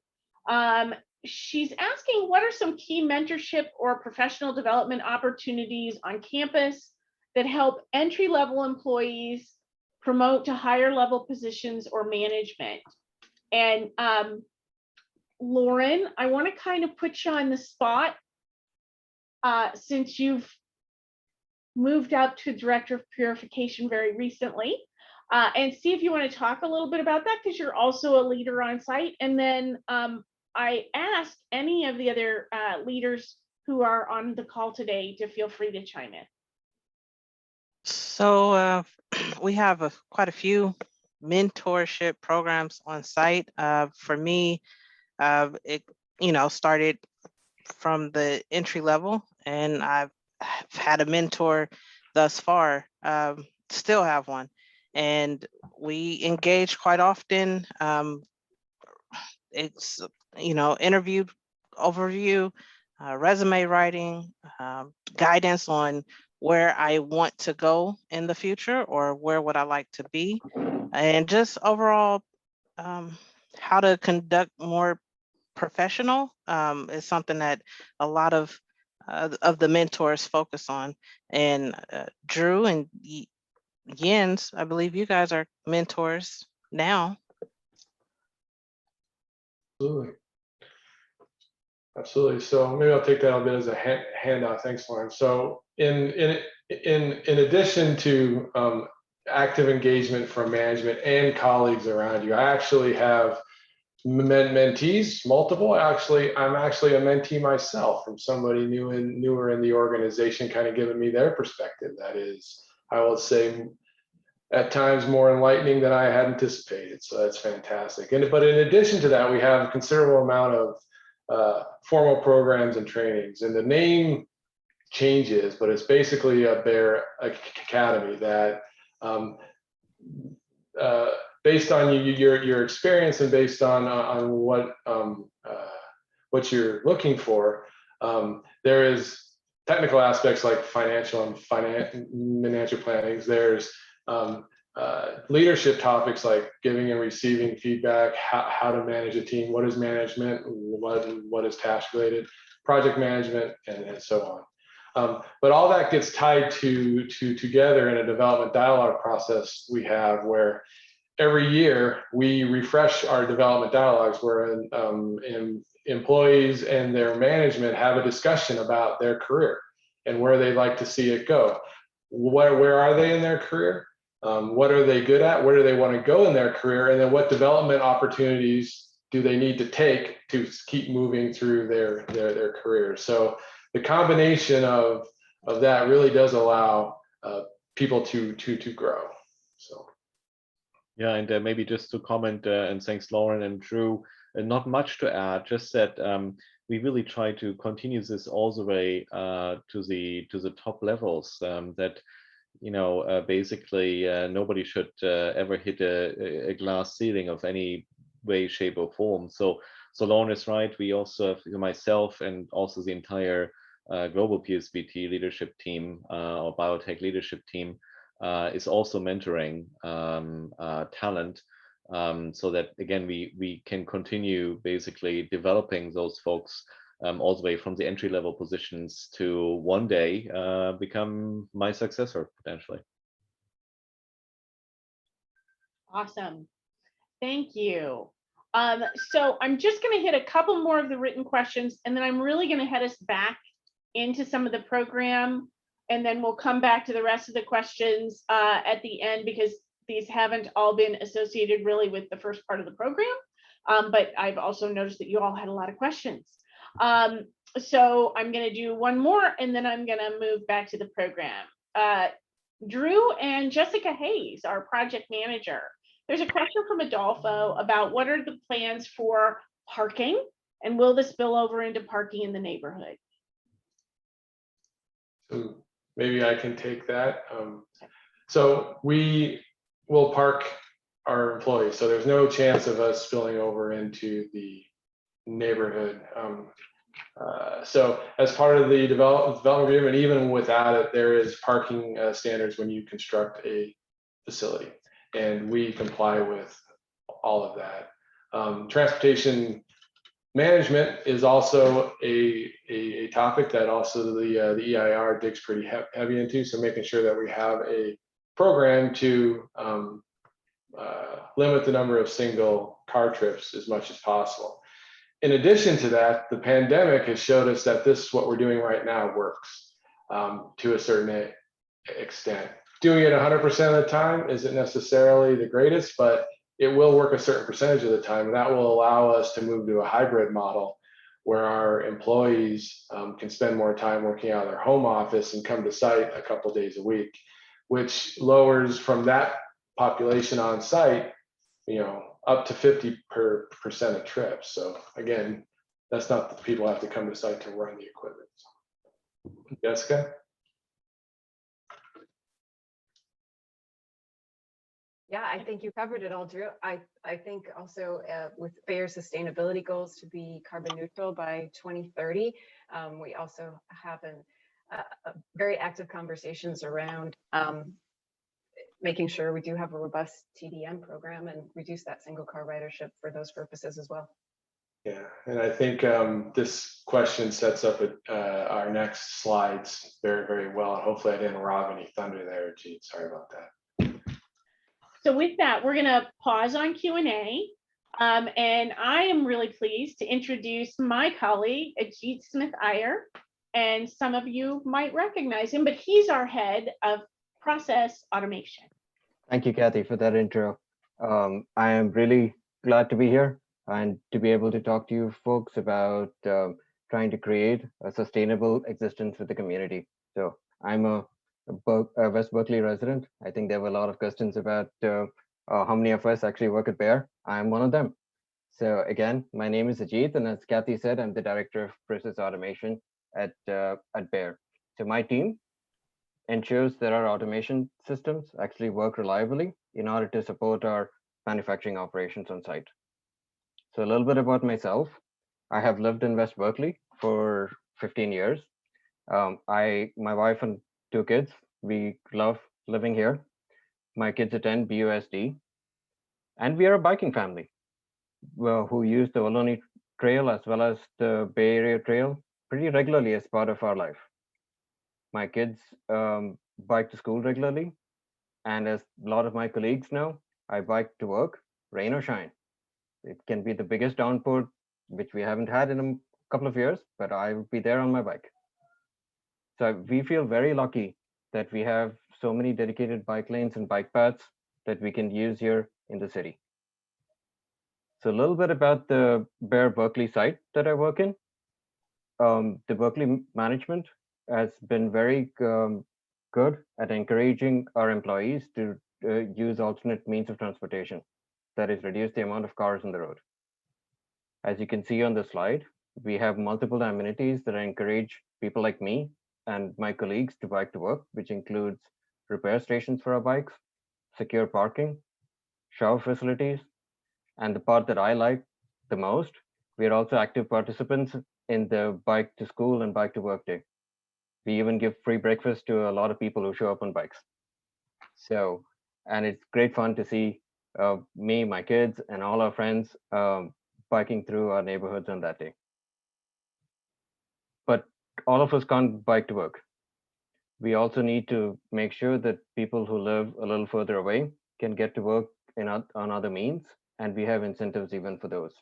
Speaker 1: She's asking, what are some key mentorship or professional development opportunities on campus that help entry-level employees promote to higher level positions or management? And Lauren, I want to kind of put you on the spot since you've moved up to Director of Purification very recently, and see if you want to talk a little bit about that, because you're also a leader on site. And then I asked any of the other leaders who are on the call today to feel free to chime in.
Speaker 3: So we have quite a few mentorship programs on site. For me, it started from the entry level, and I've had a mentor thus far, still have one, and we engage quite often. It's interview overview, resume writing, guidance on where I want to go in the future or where would I like to be, and just overall how to conduct more professional is something that a lot of the mentors focus on. And Drew and Jens, I believe you guys are mentors now.
Speaker 6: Absolutely. So maybe I'll take that a bit as a handout. Thanks, Lauren. So in addition to active engagement from management and colleagues around you, I actually have mentees, multiple. I'm actually a mentee myself from somebody newer in the organization, kind of giving me their perspective. That is, I will say, at times more enlightening than I had anticipated. So that's fantastic. But in addition to that, we have a considerable amount of formal programs and trainings. And the name changes, but it's basically a Bayer Academy that based on your experience and based on what you're looking for, there is technical aspects like financial planning. There's leadership topics like giving and receiving feedback, how to manage a team, what is management, what is task related, project management, and so on. But all that gets tied together in a development dialogue process we have, where every year we refresh our development dialogues, where employees and their management have a discussion about their career and where they'd like to see it go. Where are they in their career? What are they good at? Where do they want to go in their career? And then what development opportunities do they need to take to keep moving through their career? So the combination of that really does allow people to grow. So.
Speaker 2: Yeah, and maybe just to comment, and thanks Lauren and Drew, not much to add, just that we really try to continue this all the way to the top levels, that basically nobody should ever hit a glass ceiling of any way, shape, or form. So Lauren is right. We also have myself and also the entire global PSBT leadership team or biotech leadership team is also mentoring talent, so that again we can continue basically developing those folks all the way from the entry level positions to one day become my successor potentially.
Speaker 1: Awesome. Thank you. So I'm just going to hit a couple more of the written questions, and then I'm really going to head us back into some of the program, and then we'll come back to the rest of the questions at the end, because these haven't all been associated really with the first part of the program. But I've also noticed that you all had a lot of questions. So I'm going to do one more, and then I'm going to move back to the program. Drew and Jessica Hayes, our project manager. There's a question from Adolfo about what are the plans for parking, and will this spill over into parking in the neighborhood?
Speaker 6: So maybe I can take that. So we will park our employees, so there's no chance of us spilling over into the neighborhood. So as part of the development agreement, even without it, there is parking standards when you construct a facility, and we comply with all of that. Transportation management is also a topic that also the EIR digs pretty heavy into. So making sure that we have a program to limit the number of single car trips as much as possible. In addition to that, the pandemic has showed us that what we're doing right now works to a certain extent. Doing it 100% of the time isn't necessarily the greatest, but it will work a certain percentage of the time. And that will allow us to move to a hybrid model where our employees can spend more time working out of their home office and come to site a couple days a week, which lowers from that population on site, up to 50% of trips. So again, that's not that people have to come to site to run the equipment. Jessica?
Speaker 13: Yeah, I think you covered it all, Drew. I think also with Bayer's sustainability goals to be carbon neutral by 2030, we also have very active conversations around making sure we do have a robust TDM program and reduce that single car ridership for those purposes as well.
Speaker 6: Yeah, and I think this question sets up our next slides very, very well. And hopefully I didn't rob any thunder there, Jeet. Sorry about that.
Speaker 1: So with that, we're going to pause on Q&A. And I am really pleased to introduce my colleague, Ajit Smith-Iyer. And some of you might recognize him, but he's our head of process automation.
Speaker 14: Thank you, Kathy, for that intro. I am really glad to be here and to be able to talk to you folks about trying to create a sustainable existence with the community. So I'm a West Berkeley resident. I think there were a lot of questions about how many of us actually work at Bayer. I'm one of them. So again, my name is Ajit, and as Kathy said, I'm the director of process automation at Bayer. So my team ensures that our automation systems actually work reliably in order to support our manufacturing operations on site. So a little bit about myself. I have lived in West Berkeley for 15 years. My wife and 2 kids, we love living here. My kids attend BUSD, and we are a biking family who use the Ohlone Trail as well as the Bay Area Trail pretty regularly as part of our life. My kids bike to school regularly, and as a lot of my colleagues know, I bike to work, rain or shine. It can be the biggest downpour, which we haven't had in a couple of years, but I will be there on my bike. So we feel very lucky that we have so many dedicated bike lanes and bike paths that we can use here in the city. So a little bit about the Bayer Berkeley site that I work in. The Berkeley management has been very good at encouraging our employees to use alternate means of transportation, that is, reduce the amount of cars on the road. As you can see on the slide, we have multiple amenities that encourage people like me and my colleagues to bike to work, which includes repair stations for our bikes, secure parking, shower facilities, and the part that I like the most, we are also active participants in the bike to school and bike to work day. We even give free breakfast to a lot of people who show up on bikes. So, and it's great fun to see me, my kids, and all our friends biking through our neighborhoods on that day. but all of us can't bike to work. We also need to make sure that people who live a little further away can get to work on other means, and we have incentives even for those.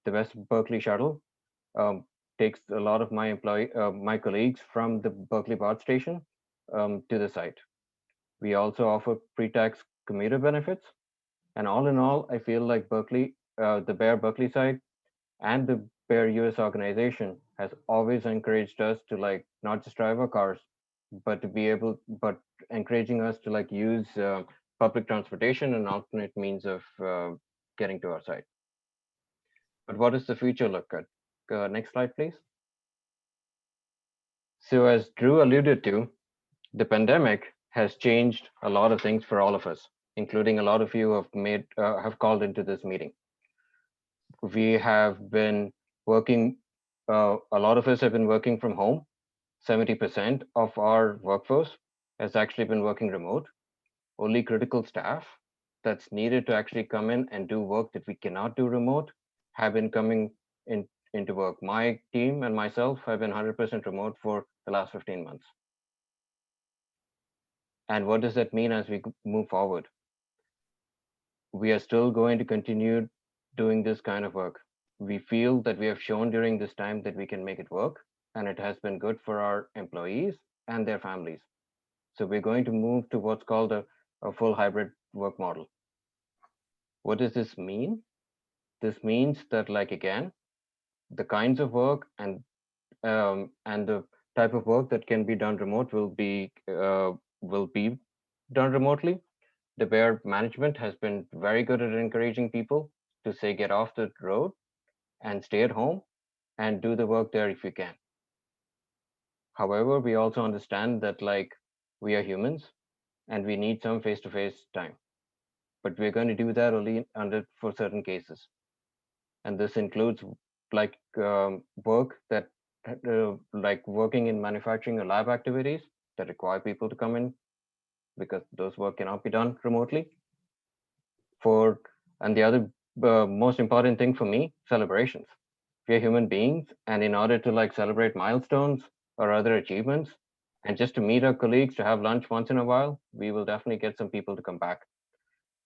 Speaker 14: The West Berkeley shuttle takes a lot of my colleagues from the Berkeley BART station to the site. We also offer pre-tax commuter benefits, and all in all, I feel like Berkeley, the Bear Berkeley site, and the Bear US organization has always encouraged us to like not just drive our cars, but encouraging us to like use public transportation and alternate means of getting to our site. But what does the future look at? Next slide, please. So as Drew alluded to, the pandemic has changed a lot of things for all of us, including a lot of you have called into this meeting. We have been working, a lot of us have been working from home. 70% of our workforce has actually been working remote. Only critical staff that's needed to actually come in and do work that we cannot do remote have been coming into work. My team and myself have been 100% remote for the last 15 months. And what does that mean as we move forward? We are still going to continue doing this kind of work. We feel that we have shown during this time that we can make it work, and it has been good for our employees and their families. So we're going to move to what's called a full hybrid work model. What does this mean? This means that, like, again, the kinds of work and the type of work that can be done remote will be done remotely. The Bear management has been very good at encouraging people to say, get off the road and stay at home and do the work there if you can. However, we also understand that, like, we are humans and we need some face-to-face time, but we're going to do that only for certain cases. And this includes like work that like working in manufacturing or lab activities that require people to come in because those work cannot be done remotely. And the other most important thing for me, celebrations. We are human beings, and in order to like celebrate milestones or other achievements, and just to meet our colleagues to have lunch once in a while, we will definitely get some people to come back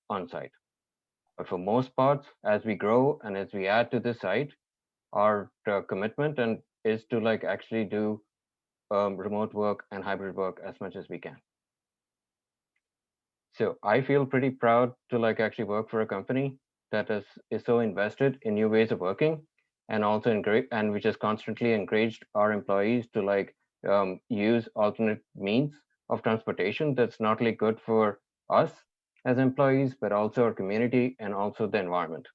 Speaker 14: on site. But for most parts, as we grow and as we add to this site, our commitment is to like actually do remote work and hybrid work as much as we can. So I feel pretty proud to like actually work for a company that is so invested in new ways of working, and also which has constantly encouraged our employees to like use alternate means of transportation that's not only good for us as employees, but also our community and also the environment.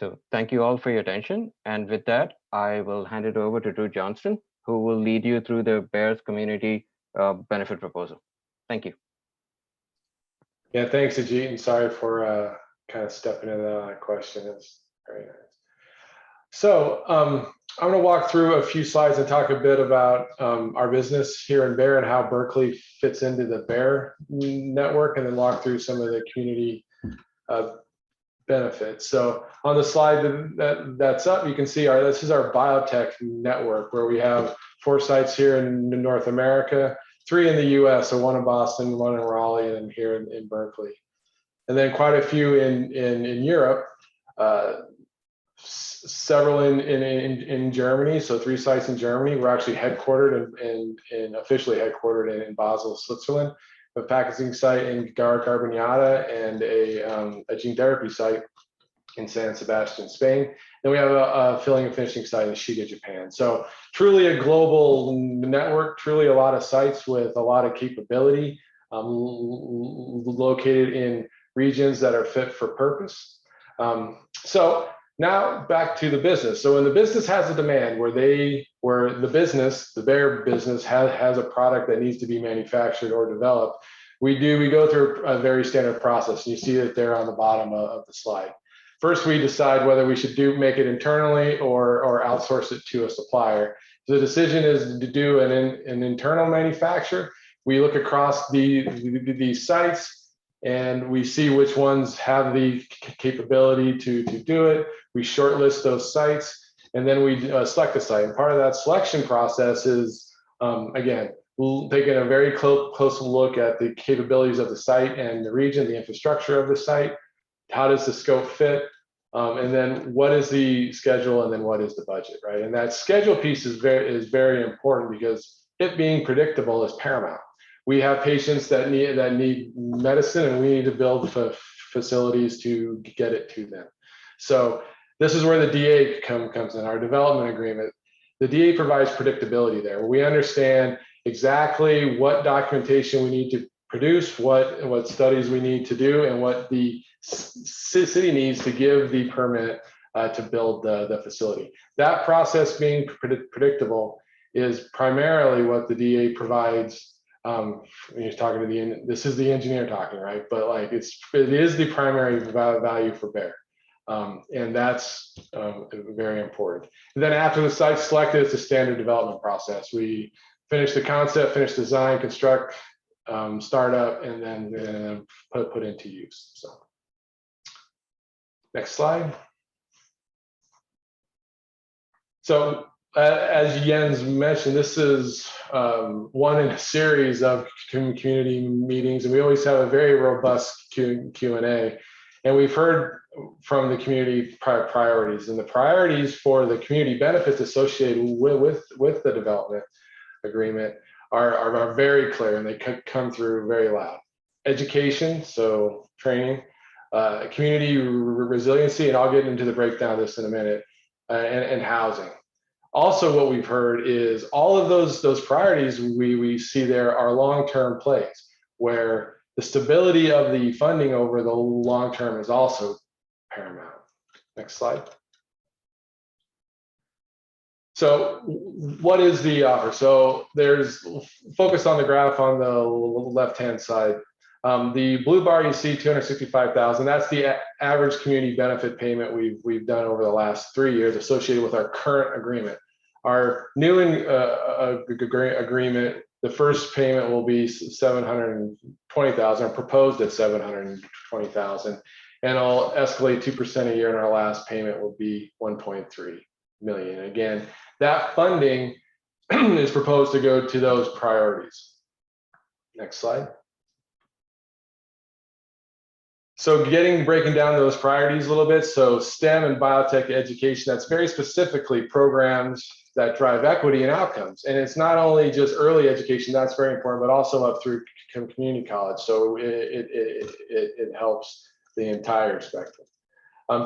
Speaker 14: So thank you all for your attention. And with that, I will hand it over to Drew Johnston, who will lead you through the Bears community benefit proposal. Thank you.
Speaker 6: Yeah, thanks, Ajit, and sorry for kind of stepping into that question. It's very nice. So I'm going to walk through a few slides and talk a bit about our business here in Bear and how Berkeley fits into the Bear network, and then walk through some of the community benefits. So on the slide that's up, you can see this is our biotech network, where we have 4 sites here in North America, 3 in the US, so 1 in Boston, 1 in Raleigh, and here in Berkeley. And then quite a few in Europe, several in Germany, so 3 sites in Germany. We're actually headquartered officially headquartered in Basel, Switzerland. A packaging site in Garcia and a gene therapy site in San Sebastian, Spain. Then we have a filling and finishing site in Shiga, Japan. So truly a global network, truly a lot of sites with a lot of capability, located in regions that are fit for purpose. So now back to the business. So when the business has a demand where the Bear business has a product that needs to be manufactured or developed, we go through a very standard process. And you see it there on the bottom of the slide. First, we decide whether we should make it internally or outsource it to a supplier. So the decision is to do an internal manufacture. We look across these sites and we see which ones have the capability to do it. We shortlist those sites, and then we select a site. And part of that selection process is, again, taking a very close look at the capabilities of the site and the region, the infrastructure of the site. How does the scope fit? And then what is the schedule, and then what is the budget, right? And that schedule piece is very important, because it being predictable is paramount. We have patients that need medicine, and we need to build facilities to get it to them. So this is where the DA comes in, our development agreement. The DA provides predictability there. We understand exactly what documentation we need to produce, what studies we need to do, and what the city needs to give the permit to build the facility. That process being predictable is primarily what the DA provides. He's talking to this is the engineer talking, right? But like it is the primary value for Bayer. And that's very important. And then after the site's selected, it's a standard development process. We finish the concept, finish design, construct, startup, and then put into use. So next slide. So as Jens mentioned, this is one in a series of community meetings, and we always have a very robust Q&A. And we've heard from the community priorities, and the priorities for the community benefits associated with the development agreement are very clear, and they come through very loud. Education, so training, community resiliency, and I'll get into the breakdown of this in a minute, and housing. Also, what we've heard is all of those priorities we see there are long-term plays, where the stability of the funding over the long term is also paramount. Next slide. So what is the offer? So there's focus on the graph on the left-hand side. The blue bar you see, $265,000. That's the average community benefit payment we've done over the last 3 years associated with our current agreement. Our new agreement, the first payment will be $720,000, proposed at $720,000, and I'll escalate 2% a year, and our last payment will be $1.3 million. Again, that funding is proposed to go to those priorities. Next slide. So breaking down those priorities a little bit. So STEM and biotech education, that's very specifically programs that drive equity and outcomes. And it's not only just early education, that's very important, but also up through community college. So it helps the entire spectrum.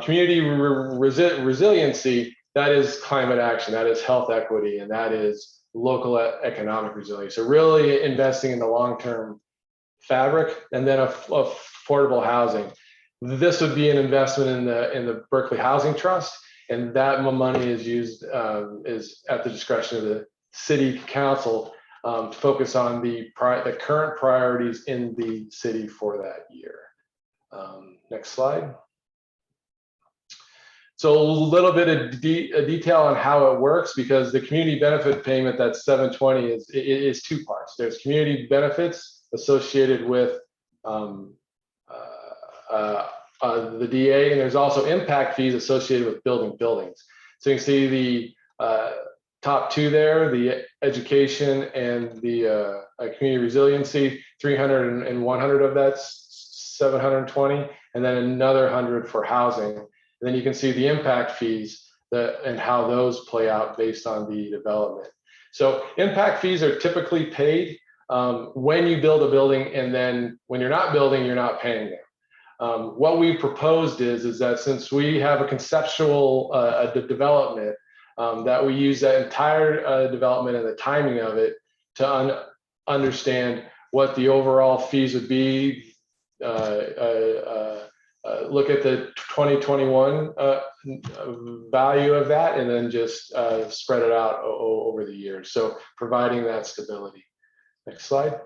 Speaker 6: Community resiliency, that is climate action, that is health equity, and that is local economic resilience. So really investing in the long-term fabric, and then affordable housing. This would be an investment in the Berkeley Housing Trust, and that money is used is at the discretion of the city council to focus on the current priorities in the city for that year. Next slide. So a little bit of detail on how it works, because the community benefit payment, that's $720, is two parts. There's community benefits associated with the DA, and there's also impact fees associated with building buildings. So you can see the top two there, the education and the community resiliency, 300 and 100 of that's 720, and then another 100 for housing. And then you can see the impact fees and how those play out based on the development. So impact fees are typically paid when you build a building, and then when you're not building, you're not paying them. What we proposed is that since we have a conceptual development, that we use that entire development and the timing of it to understand what the overall fees would be, look at the 2021 value of that, and then just spread it out over the years. So providing that stability. Next slide.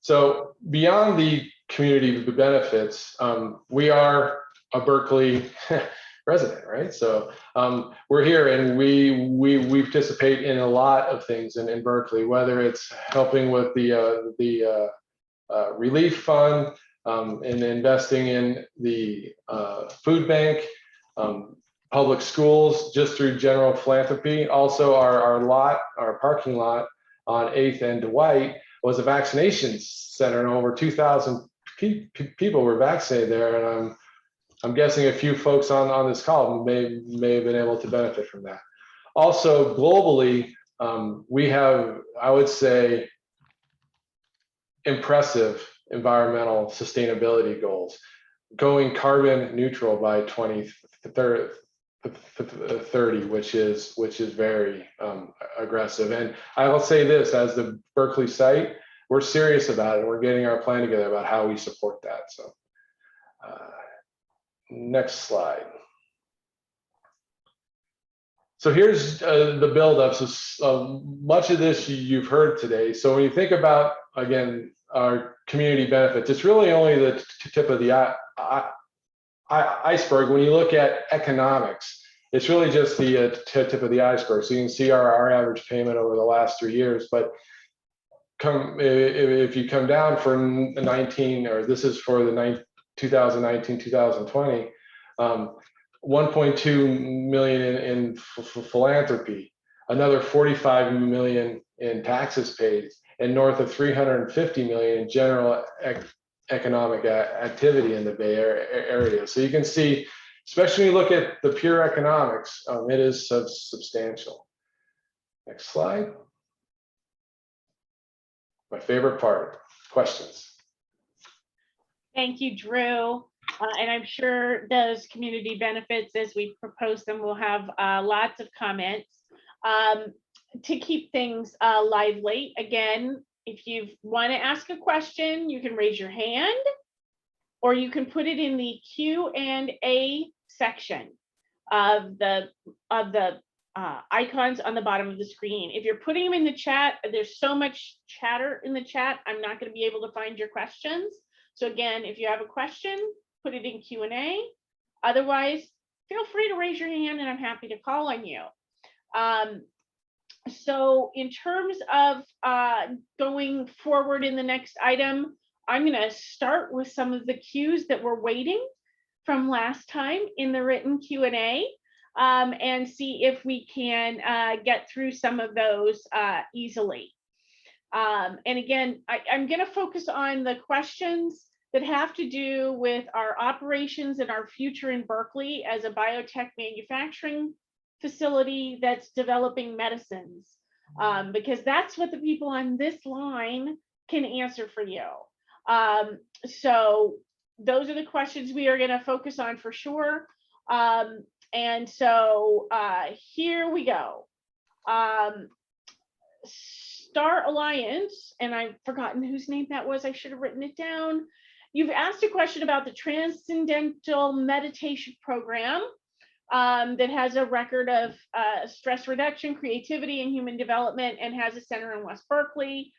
Speaker 6: So beyond the community benefits, we are a Berkeley resident, right? So we're here, and we participate in a lot of things in Berkeley, whether it's helping with the relief fund, and investing in the food bank, public schools just through general philanthropy. Also, our parking lot on 8th and Dwight was a vaccination center, and over 2,000 people were vaccinated there. And I'm guessing a few folks on this call may have been able to benefit from that. Also, globally, we have, I would say, impressive environmental sustainability goals, going carbon neutral by 2030, which is very aggressive. And I will say this, as the Berkeley site, we're serious about it. We're getting our plan together about how we support that. So next slide. So here's the buildup. So much of this you've heard today. So when you think about, again, our community benefits, it's really only the tip of the iceberg. When you look at economics, it's really just the tip of the iceberg. So you can see our average payment over the last 3 years. But if you come down for 19, or this is for the 2019-2020, 1.2 million in philanthropy, another 45 million in taxes paid, and north of 350 million in general economic activity in the Bay Area. So you can see, especially when you look at the pure economics, it is substantial. Next slide. My favorite part, questions.
Speaker 1: Thank you, Drew. And I'm sure those community benefits, as we propose them, will have lots of comments. To keep things lively, again, if you want to ask a question, you can raise your hand, or you can put it in the Q&A section of the icons on the bottom of the screen. If you're putting them in the chat, there's so much chatter in the chat, I'm not going to be able to find your questions. So again, if you have a question, put it in Q&A. Otherwise, feel free to raise your hand and I'm happy to call on you. So in terms of going forward in the next item, I'm going to start with some of the cues that we're waiting from last time in the written Q&A and see if we can get through some of those easily. And again, I'm going to focus on the questions that have to do with our operations and our future in Berkeley as a biotech manufacturing facility that's developing medicines, because that's what the people on this line can answer for you. So those are the questions we are going to focus on for sure. And so here we go. Star Alliance, and I've forgotten whose name that was. I should have written it down. You've asked a question about the Transcendental Meditation Program that has a record of stress reduction, creativity, and human development, and has a center in West Berkeley.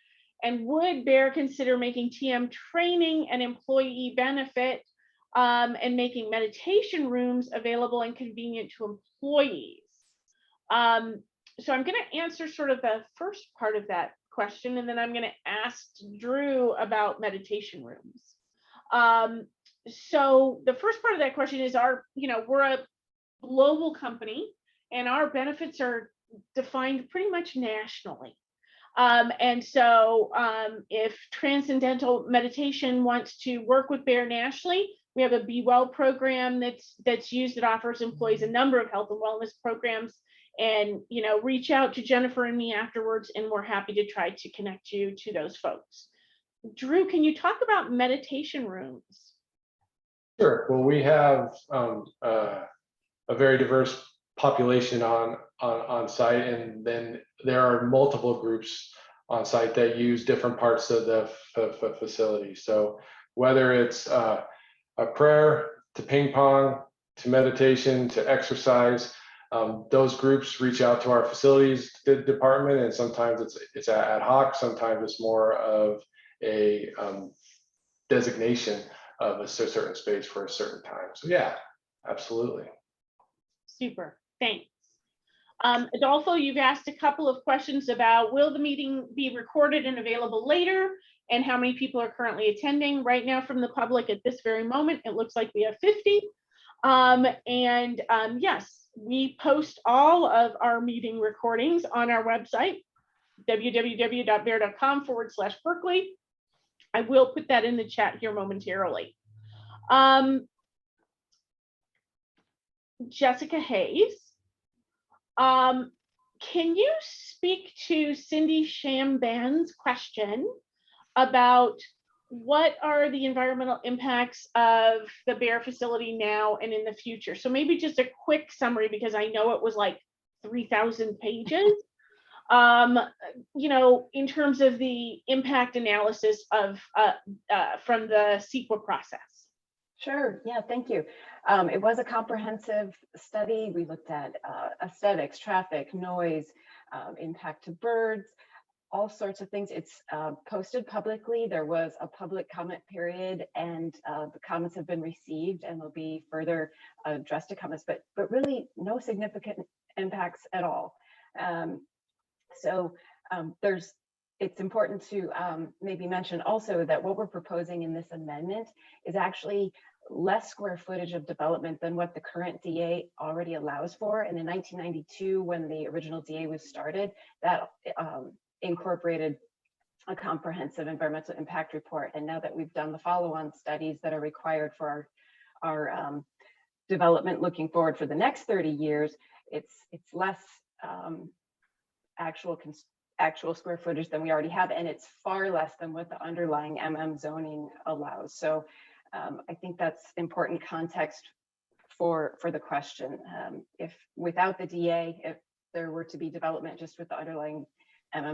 Speaker 1: And would Bayer consider making TM training an employee benefit and making meditation rooms available and convenient to employees? So I'm going to answer sort of the first part of that question, and then I'm going to ask Drew about meditation rooms. So the first part of that question is we're a global company and our benefits are defined pretty much nationally. And so if Transcendental Meditation wants to work with Bayer nationally, we have a Be Well program that's used that offers employees a number of health and wellness programs. And reach out to Jennifer and me afterwards, and we're happy to try to connect you to those folks. Drew, can you talk about meditation rooms?
Speaker 6: Sure. Well, we have a very diverse population on site, and then there are multiple groups on site that use different parts of the facility. So whether it's a prayer to ping pong to meditation to exercise, those groups reach out to our facilities department, and sometimes it's ad hoc, sometimes it's more of a designation of a certain space for a certain time. So yeah, absolutely.
Speaker 1: Super, thanks. Adolfo, you've asked a couple of questions about, will the meeting be recorded and available later, and how many people are currently attending? Right now from the public at this very moment, it looks like we have 50. Yes, we post all of our meeting recordings on our website, www.bear.com/Berkeley. I will put that in the chat here momentarily. Jessica Hayes, can you speak to Cindy Shamban's question about what are the environmental impacts of the Bear facility now and in the future? So maybe just a quick summary, because I know it was like 3,000 pages. You know, in terms of the impact analysis of from the CEQA process.
Speaker 13: Sure. Yeah, thank you. It was a comprehensive study. We looked at aesthetics, traffic, noise, impact to birds, all sorts of things. It's posted publicly. There was a public comment period, and the comments have been received, and there'll be further addressed to comments, but really no significant impacts at all. It's important to maybe mention also that what we're proposing in this amendment is actually less square footage of development than what the current DA already allows for. And in 1992, when the original DA was started, that incorporated a comprehensive environmental impact report. And now that we've done the follow-on studies that are required for our development looking forward for the next 30 years, it's less actual square footage than we already have, and it's far less than what the underlying zoning allows. So I think that's important context for the question. If without the DA, if there were to be development just with the underlying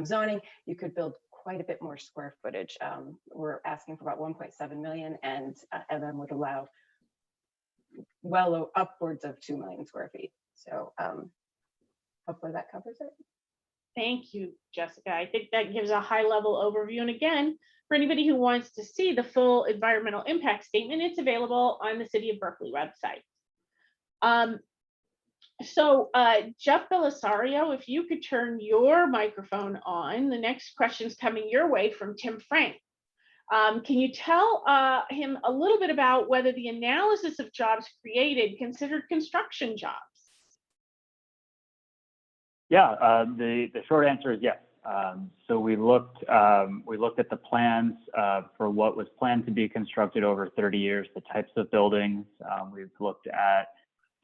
Speaker 13: zoning, you could build quite a bit more square footage. We're asking for about 1.7 million, and would allow well upwards of 2 million square feet. So hopefully that covers it.
Speaker 1: Thank you, Jessica. I think that gives a high-level overview. And again, for anybody who wants to see the full environmental impact statement, it's available on the City of Berkeley website. Jeff Belisario, if you could turn your microphone on, the next question's coming your way from Tim Frank. Can you tell him a little bit about whether the analysis of jobs created considered construction jobs?
Speaker 4: Yeah, the short answer is yes. So we looked at the plans for what was planned to be constructed over 30 years, the types of buildings. We've looked at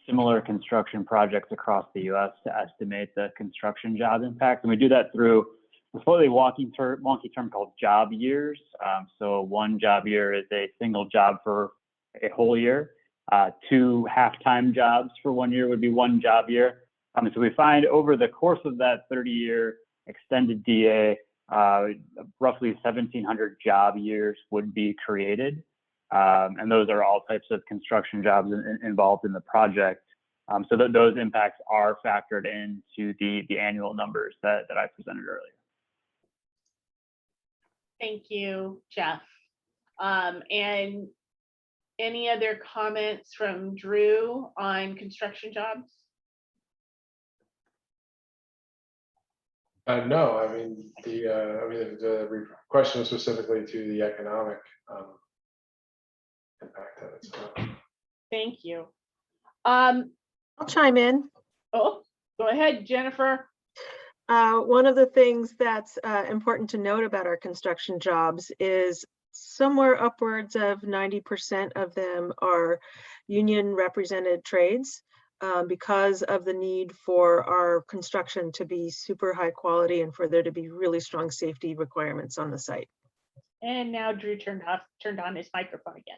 Speaker 4: similar construction projects across the U.S. to estimate the construction job impact, and we do that through a slightly wonky term called job years. So one job year is a single job for a whole year. 2 half-time jobs for 1 year would be 1 job year. So we find over the course of that 30-year extended DA, roughly 1,700 job years would be created. And those are all types of construction jobs involved in the project. So that those impacts are factored into the annual numbers that I presented earlier.
Speaker 1: Thank you, Jeff. And any other comments from Drew on construction jobs?
Speaker 6: No, I mean the question was specifically to the economic impact of it. So.
Speaker 1: Thank you.
Speaker 7: I'll chime in.
Speaker 1: Oh, go ahead, Jennifer.
Speaker 7: One of the things that's important to note about our construction jobs is somewhere upwards of 90% of them are union represented trades. Because of the need for our construction to be super high quality and for there to be really strong safety requirements on the site.
Speaker 1: And now Drew turned on his microphone again.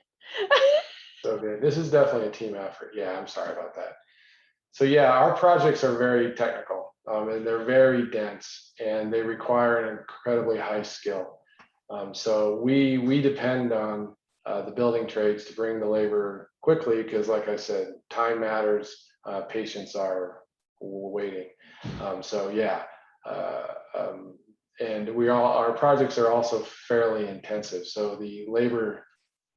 Speaker 6: So good. This is definitely a team effort. Yeah, I'm sorry about that. So yeah, our projects are very technical and they're very dense and they require an incredibly high skill. So we depend on the building trades to bring the labor quickly because, like I said, time matters. Patients are waiting. So yeah, and our projects are also fairly intensive. So the labor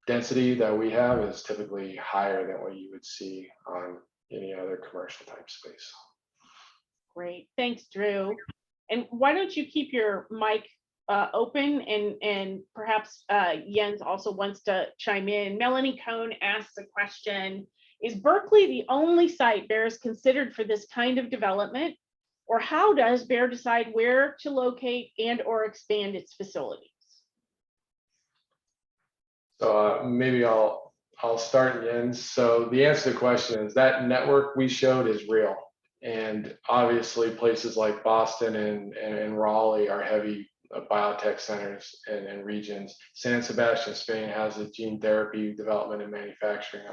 Speaker 6: density that we have is typically higher than what you would see on any other commercial type space.
Speaker 1: Great, thanks, Drew. And why don't you keep your mic open and perhaps Jens also wants to chime in. Melanie Cohn asks a question. Is Berkeley the only site Bayer has considered for this kind of development? Or how does Bayer decide where to locate and or expand its facilities?
Speaker 6: So maybe I'll start, Jens. So the answer to the question is that network we showed is real. And obviously places like Boston and Raleigh are heavy biotech centers and regions. San Sebastian, Spain has a gene therapy development and manufacturing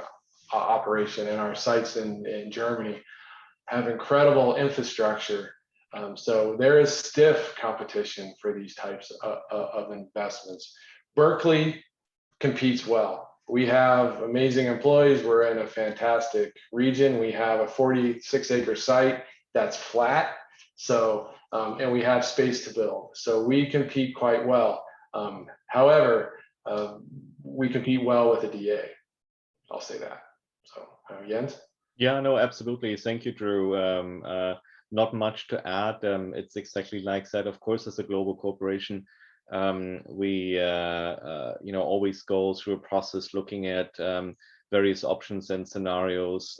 Speaker 6: operation, and our sites in Germany have incredible infrastructure. So there is stiff competition for these types of investments. Berkeley competes well. We have amazing employees. We're in a fantastic region. We have a 46-acre site that's flat. So, and we have space to build. So we compete quite well. However, we compete well with the DA. I'll say that. So, Jens?
Speaker 2: Yeah, no, absolutely. Thank you, Drew. Not much to add. It's exactly like that. Of course, as a global corporation, we always go through a process looking at various options and scenarios,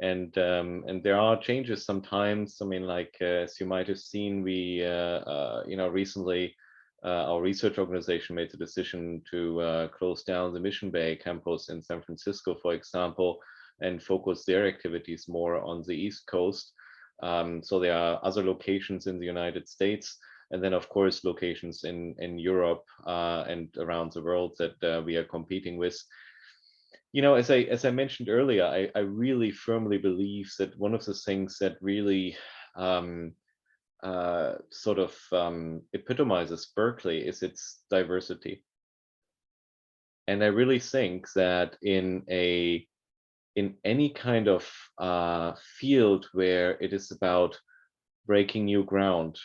Speaker 2: and there are changes sometimes. I mean, like as you might have seen, we recently our research organization made the decision to close down the Mission Bay campus in San Francisco, for example, and focus their activities more on the East Coast. So there are other locations in the United States, and then of course locations in Europe and around the world that we are competing with. You know, as I mentioned earlier, I really firmly believe that one of the things that really sort of epitomizes Berkeley is its diversity. And I really think that in any kind of field where it is about breaking new ground,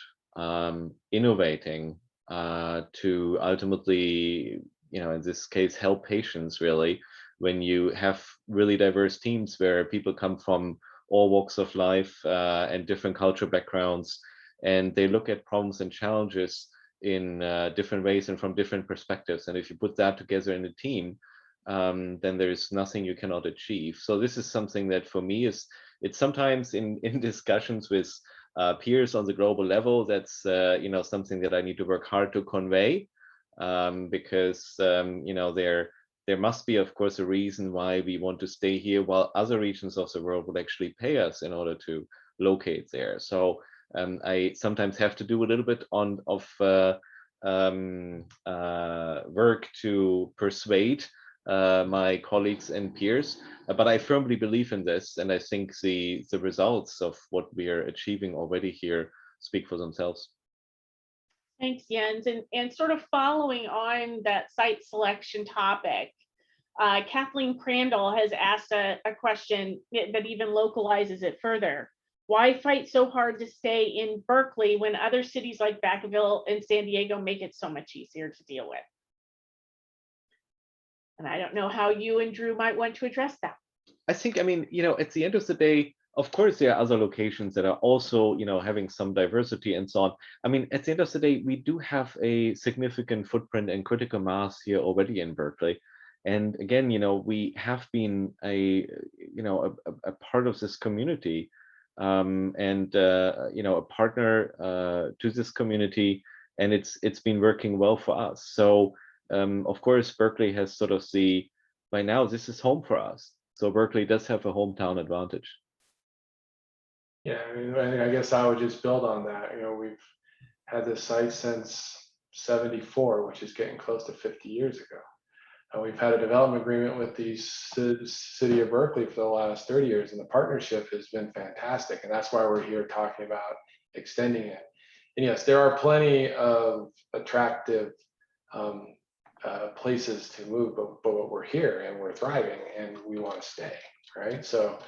Speaker 2: innovating to ultimately, in this case, help patients, really, when you have really diverse teams where people come from all walks of life and different cultural backgrounds, and they look at problems and challenges in different ways and from different perspectives. And if you put that together in a team, then there is nothing you cannot achieve. So this is something that for me it's sometimes in discussions with peers on the global level, that's something that I need to work hard to convey, because there must be, of course, a reason why we want to stay here while other regions of the world would actually pay us in order to locate there. So I sometimes have to do a little bit of work to persuade my colleagues and peers, but I firmly believe in this, and I think the results of what we are achieving already here speak for themselves.
Speaker 1: Thanks, Jens. And sort of following on that site selection topic, Kathleen Crandall has asked a question that even localizes it further. Why fight so hard to stay in Berkeley when other cities like Vacaville and San Diego make it so much easier to deal with? And I don't know how you and Drew might want to address that.
Speaker 2: I think, at the end of the day, of course, there are other locations that are also, having some diversity and so on. I mean, at the end of the day, we do have a significant footprint and critical mass here already in Berkeley. And again, we have been a part of this community, and a partner to this community, and it's been working well for us. So of course, Berkeley has sort of by now this is home for us. So Berkeley does have a hometown advantage.
Speaker 6: Yeah, I guess I would just build on that. We've had this site since '74, which is getting close to 50 years ago. And we've had a development agreement with the City of Berkeley for the last 30 years, and the partnership has been fantastic. And that's why we're here talking about extending it. And yes, there are plenty of attractive places to move, but we're here and we're thriving and we want to stay, right? So,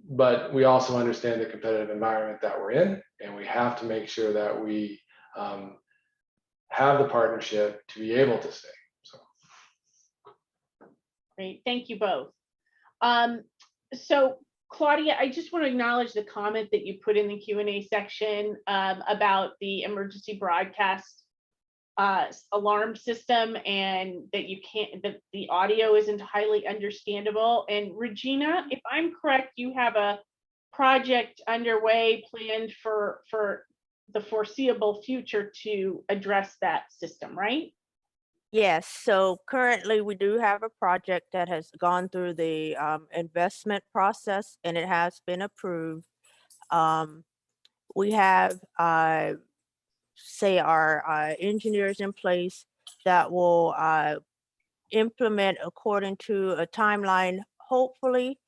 Speaker 6: but we also understand the competitive environment that we're in, and we have to make sure that we have the partnership to be able to stay. So.
Speaker 1: Great, thank you both. So Claudia, I just want to acknowledge the comment that you put in the Q&A section about the emergency broadcast alarm system, and that you can't, that the audio isn't highly understandable. And Regina, if I'm correct, you have a project underway planned for the foreseeable future to address that system, right?
Speaker 12: Yes, so currently we do have a project that has gone through the investment process and it has been approved. We have, say, our engineers in place that will implement according to a timeline, hopefully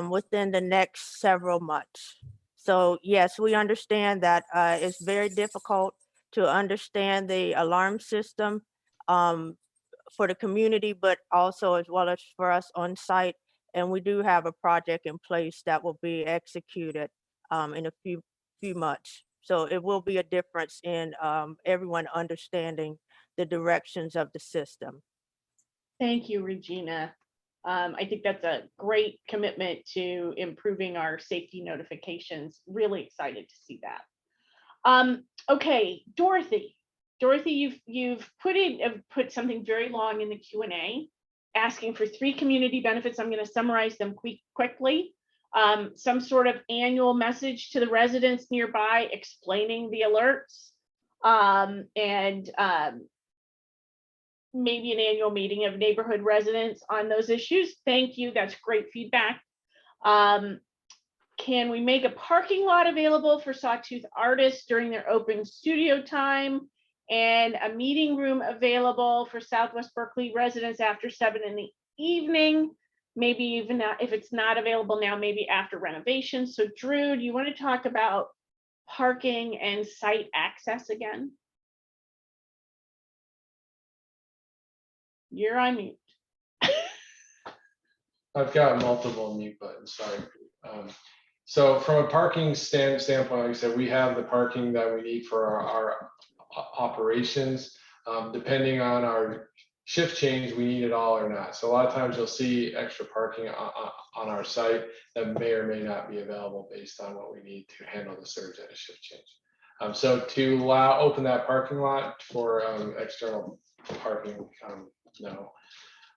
Speaker 12: within the next several months. So yes, we understand that it's very difficult to understand the alarm system for the community, but also as well as for us on site. And we do have a project in place that will be executed in a few months. So it will be a difference in everyone understanding the directions of the system.
Speaker 1: Thank you, Regina. I think that's a great commitment to improving our safety notifications. Really excited to see that. Okay, Dorothy. Dorothy, you've put something very long in the Q&A, asking for 3 community benefits. I'm going to summarize them quickly. Some sort of annual message to the residents nearby explaining the alerts, and maybe an annual meeting of neighborhood residents on those issues. Thank you, that's great feedback. Can we make a parking lot available for Sawtooth artists during their open studio time, and a meeting room available for Southwest Berkeley residents after 7 in the evening? Maybe even if it's not available now, maybe after renovation. So Drew, do you want to talk about parking and site access again? You're on mute.
Speaker 6: I've got multiple mute buttons, sorry. So from a parking standpoint, like I said, we have the parking that we need for our operations. Depending on our shift change, we need it all or not. So a lot of times you'll see extra parking on our site that may or may not be available based on what we need to handle the surge at a shift change. So to open that parking lot for external parking, no.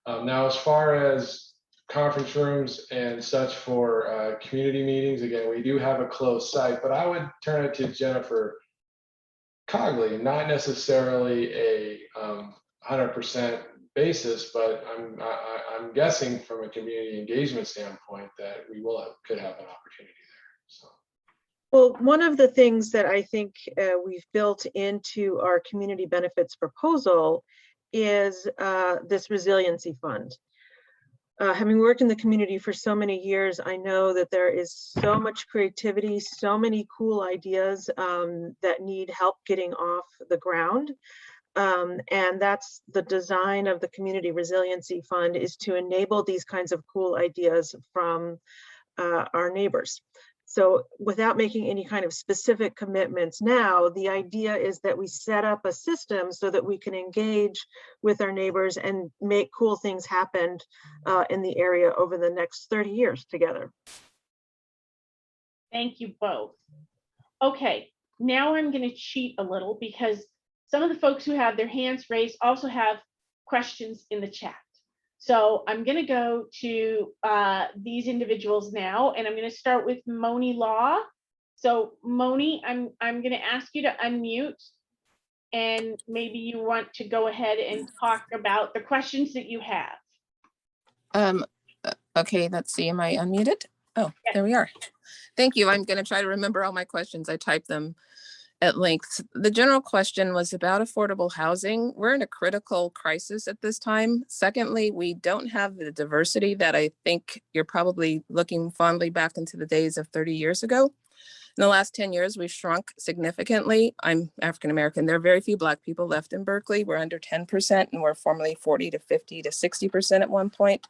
Speaker 6: Now, as far as conference rooms and such for community meetings, again, we do have a closed site, but I would turn it to Jennifer Cogley, not necessarily a 100% basis, but I'm guessing from a community engagement standpoint that we could have an opportunity there. So.
Speaker 7: Well, one of the things that I think we've built into our community benefits proposal is this resiliency fund. Having worked in the community for so many years, I know that there is so much creativity, so many cool ideas that need help getting off the ground. And that's the design of the Community Resiliency Fund, is to enable these kinds of cool ideas from our neighbors. So without making any kind of specific commitments now, the idea is that we set up a system so that we can engage with our neighbors and make cool things happen in the area over the next 30 years together.
Speaker 1: Thank you both. Okay, now I'm going to cheat a little because some of the folks who have their hands raised also have questions in the chat. So I'm going to go to these individuals now, and I'm going to start with Moni Law. So Moni, I'm going to ask you to unmute, and maybe you want to go ahead and talk about the questions that you have.
Speaker 8: Okay, let's see. Am I unmuted? Oh, yes. There we are. Thank you. I'm going to try to remember all my questions. I typed them at length. The general question was about affordable housing. We're in a critical crisis at this time. Secondly, we don't have the diversity that I think you're probably looking fondly back into the days of 30 years ago. In the last 10 years, we've shrunk significantly. I'm African-American. There are very few Black people left in Berkeley. We're under 10%, and we're formerly 40 to 50 to 60% at one point.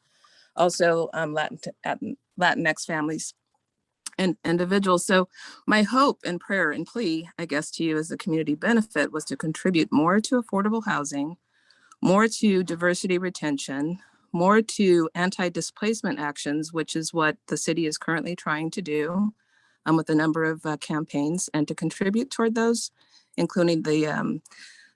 Speaker 8: Also, Latinx families and individuals. So my hope and prayer and plea, I guess, to you as a community benefit was to contribute more to affordable housing, more to diversity retention, more to anti-displacement actions, which is what the city is currently trying to do with a number of campaigns, and to contribute toward those, including the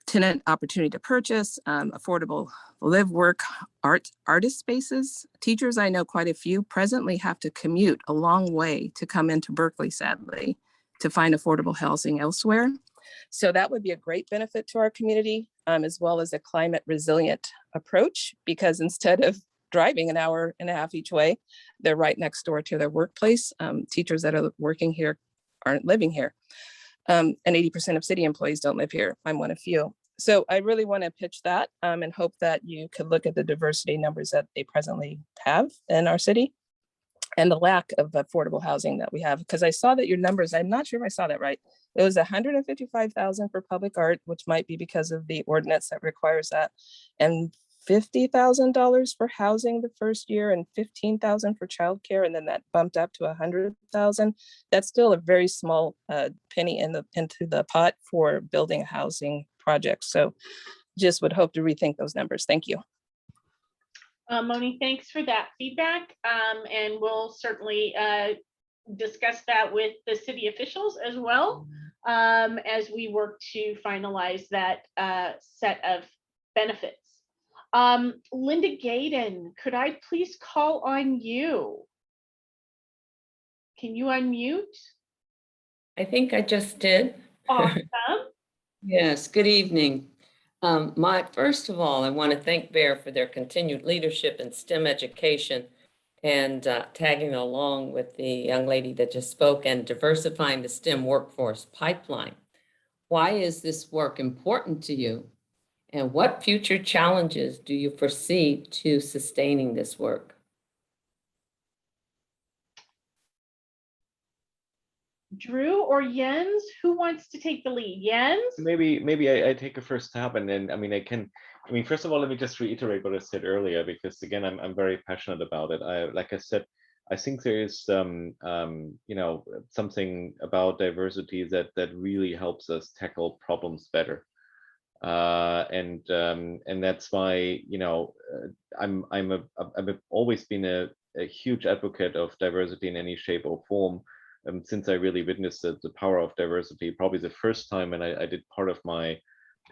Speaker 8: tenant opportunity to purchase, affordable live, work, artist spaces. Teachers, I know quite a few, presently have to commute a long way to come into Berkeley, sadly, to find affordable housing elsewhere. So that would be a great benefit to our community, as well as a climate resilient approach, because instead of driving an hour and a half each way, they're right next door to their workplace. Teachers that are working here aren't living here. And 80% of city employees don't live here. I'm one of few. So I really want to pitch that and hope that you could look at the diversity numbers that they presently have in our city and the lack of affordable housing that we have. Because I saw that your numbers, I'm not sure if I saw that right. It was 155,000 for public art, which might be because of the ordinance that requires that, and $50,000 for housing the first year and $15,000 for childcare, and then that bumped up to $100,000. That's still a very small penny into the pot for building a housing project. So just would hope to rethink those numbers. Thank you.
Speaker 1: Moni, thanks for that feedback. And we'll certainly discuss that with the city officials as well as we work to finalize that set of benefits. Linda Gaydon, could I please call on you? Can you unmute?
Speaker 15: I think I just did.
Speaker 1: Awesome.
Speaker 15: Yes, good evening. First of all, I want to thank Bear for their continued leadership in STEM education and tagging along with the young lady that just spoke and diversifying the STEM workforce pipeline. Why is this work important to you? And what future challenges do you foresee to sustaining this work?
Speaker 1: Drew or Jens, who wants to take the lead? Jens?
Speaker 2: Maybe I take a first stab, and then first of all, let me just reiterate what I said earlier, because again, I'm very passionate about it. Like I said, I think there is something about diversity that really helps us tackle problems better. And that's why I've always been a huge advocate of diversity in any shape or form, since I really witnessed the power of diversity. Probably the first time when I did part of my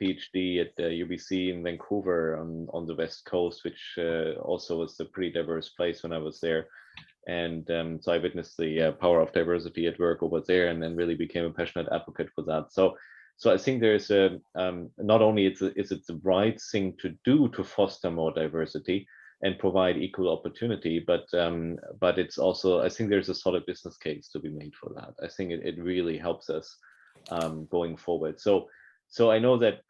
Speaker 2: PhD at UBC in Vancouver on the West Coast, which also was a pretty diverse place when I was there. And so I witnessed the power of diversity at work over there, and then really became a passionate advocate for that. So I think there's not only it's the right thing to do to foster more diversity and provide equal opportunity, but it's also, I think there's a solid business case to be made for that. I think it really helps us going forward. So I know that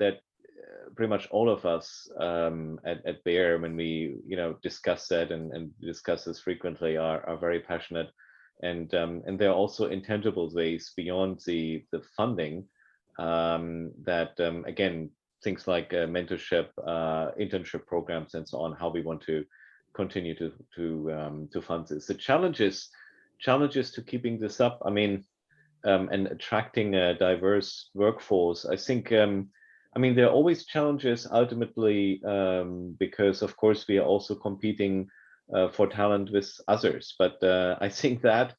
Speaker 2: pretty much all of us at Bayer, when we discuss that and discuss this frequently, are very passionate, and there are also intangible ways beyond the funding that again, things like mentorship, internship programs, and so on, how we want to continue to fund this. The challenges to keeping this up, and attracting a diverse workforce, I think, there are always challenges ultimately, because of course we are also competing for talent with others, but I think that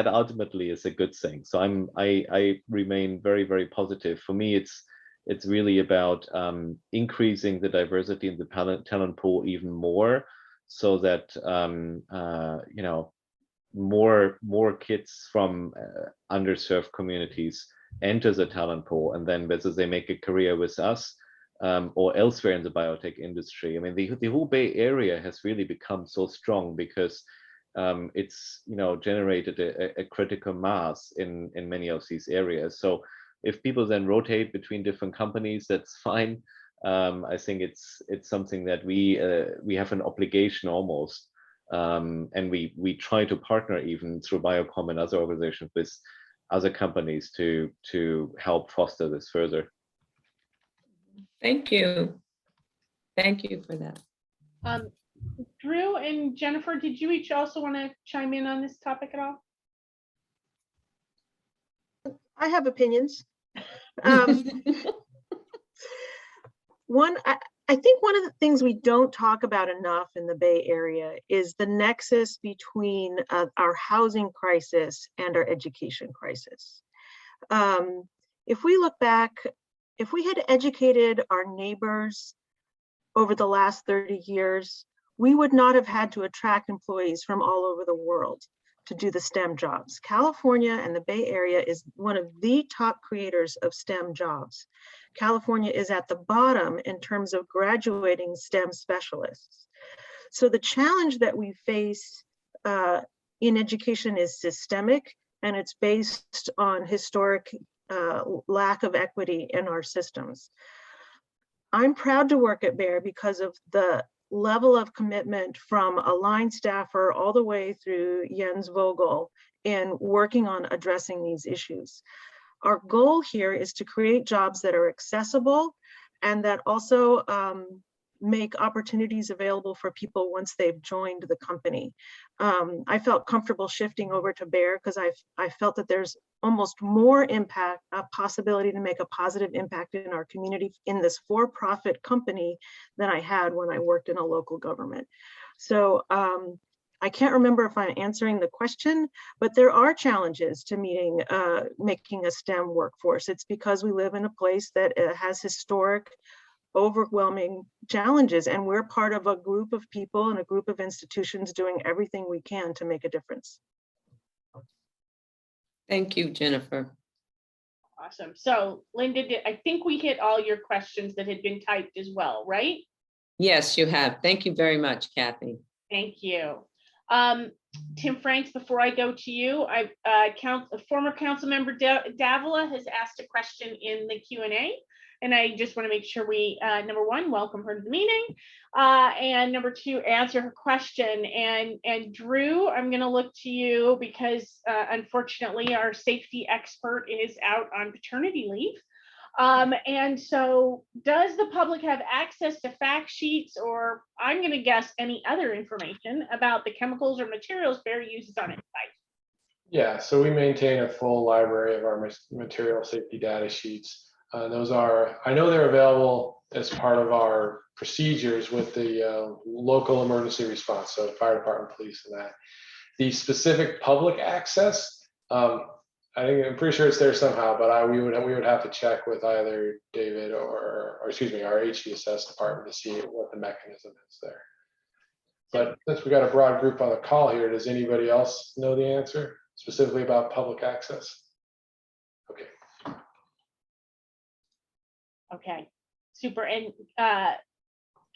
Speaker 2: ultimately is a good thing. So I remain very, very positive. For me, it's really about increasing the diversity in the talent pool even more, so that more kids from underserved communities enter the talent pool, and then whether they make a career with us or elsewhere in the biotech industry. The whole Bay Area has really become so strong because it's generated a critical mass in many of these areas. So if people then rotate between different companies, that's fine. I think it's something that we have an obligation almost, and we try to partner even through Biocom and other organizations with other companies to help foster this further.
Speaker 15: Thank you. Thank you for that.
Speaker 1: Drew and Jennifer, did you each also want to chime in on this topic at all?
Speaker 7: I have opinions. I think one of the things we don't talk about enough in the Bay Area is the nexus between our housing crisis and our education crisis. If we look back if we had educated our neighbors over the last 30 years, we would not have had to attract employees from all over the world to do the STEM jobs. California and the Bay Area is one of the top creators of STEM jobs. California is at the bottom in terms of graduating STEM specialists. So the challenge that we face in education is systemic, and it's based on historic lack of equity in our systems. I'm proud to work at Bayer because of the level of commitment from a line staffer all the way through Jens Vogel in working on addressing these issues. Our goal here is to create jobs that are accessible and that also make opportunities available for people once they've joined the company. I felt comfortable shifting over to Bayer because I felt that there's almost more impact, a possibility to make a positive impact in our community in this for-profit company than I had when I worked in a local government. So I can't remember if I'm answering the question, but there are challenges to making a STEM workforce. It's because we live in a place that has historic, overwhelming challenges, and we're part of a group of people and a group of institutions doing everything we can to make a difference.
Speaker 15: Thank you, Jennifer.
Speaker 1: Awesome. So Linda, I think we hit all your questions that had been typed as well, right?
Speaker 15: Yes, you have. Thank you very much, Kathy.
Speaker 1: Thank you. Tim Franks, before I go to you, former council member Davila has asked a question in the Q&A. And I just want to make sure we, number one, welcome her to the meeting, and number two, answer her question. And Drew, I'm going to look to you because unfortunately our safety expert is out on paternity leave. And so does the public have access to fact sheets, or I'm going to guess any other information about the chemicals or materials Bayer uses on its site?
Speaker 6: Yeah, so we maintain a full library of our material safety data sheets. Those are, I know they're available as part of our procedures with the local emergency response, so fire department, police, and that. The specific public access, I'm pretty sure it's there somehow, but we would have to check with either David or excuse me, our HDSS department to see what the mechanism is there. But since we got a broad group on the call here, does anybody else know the answer specifically about public access? Okay.
Speaker 1: Okay, super. And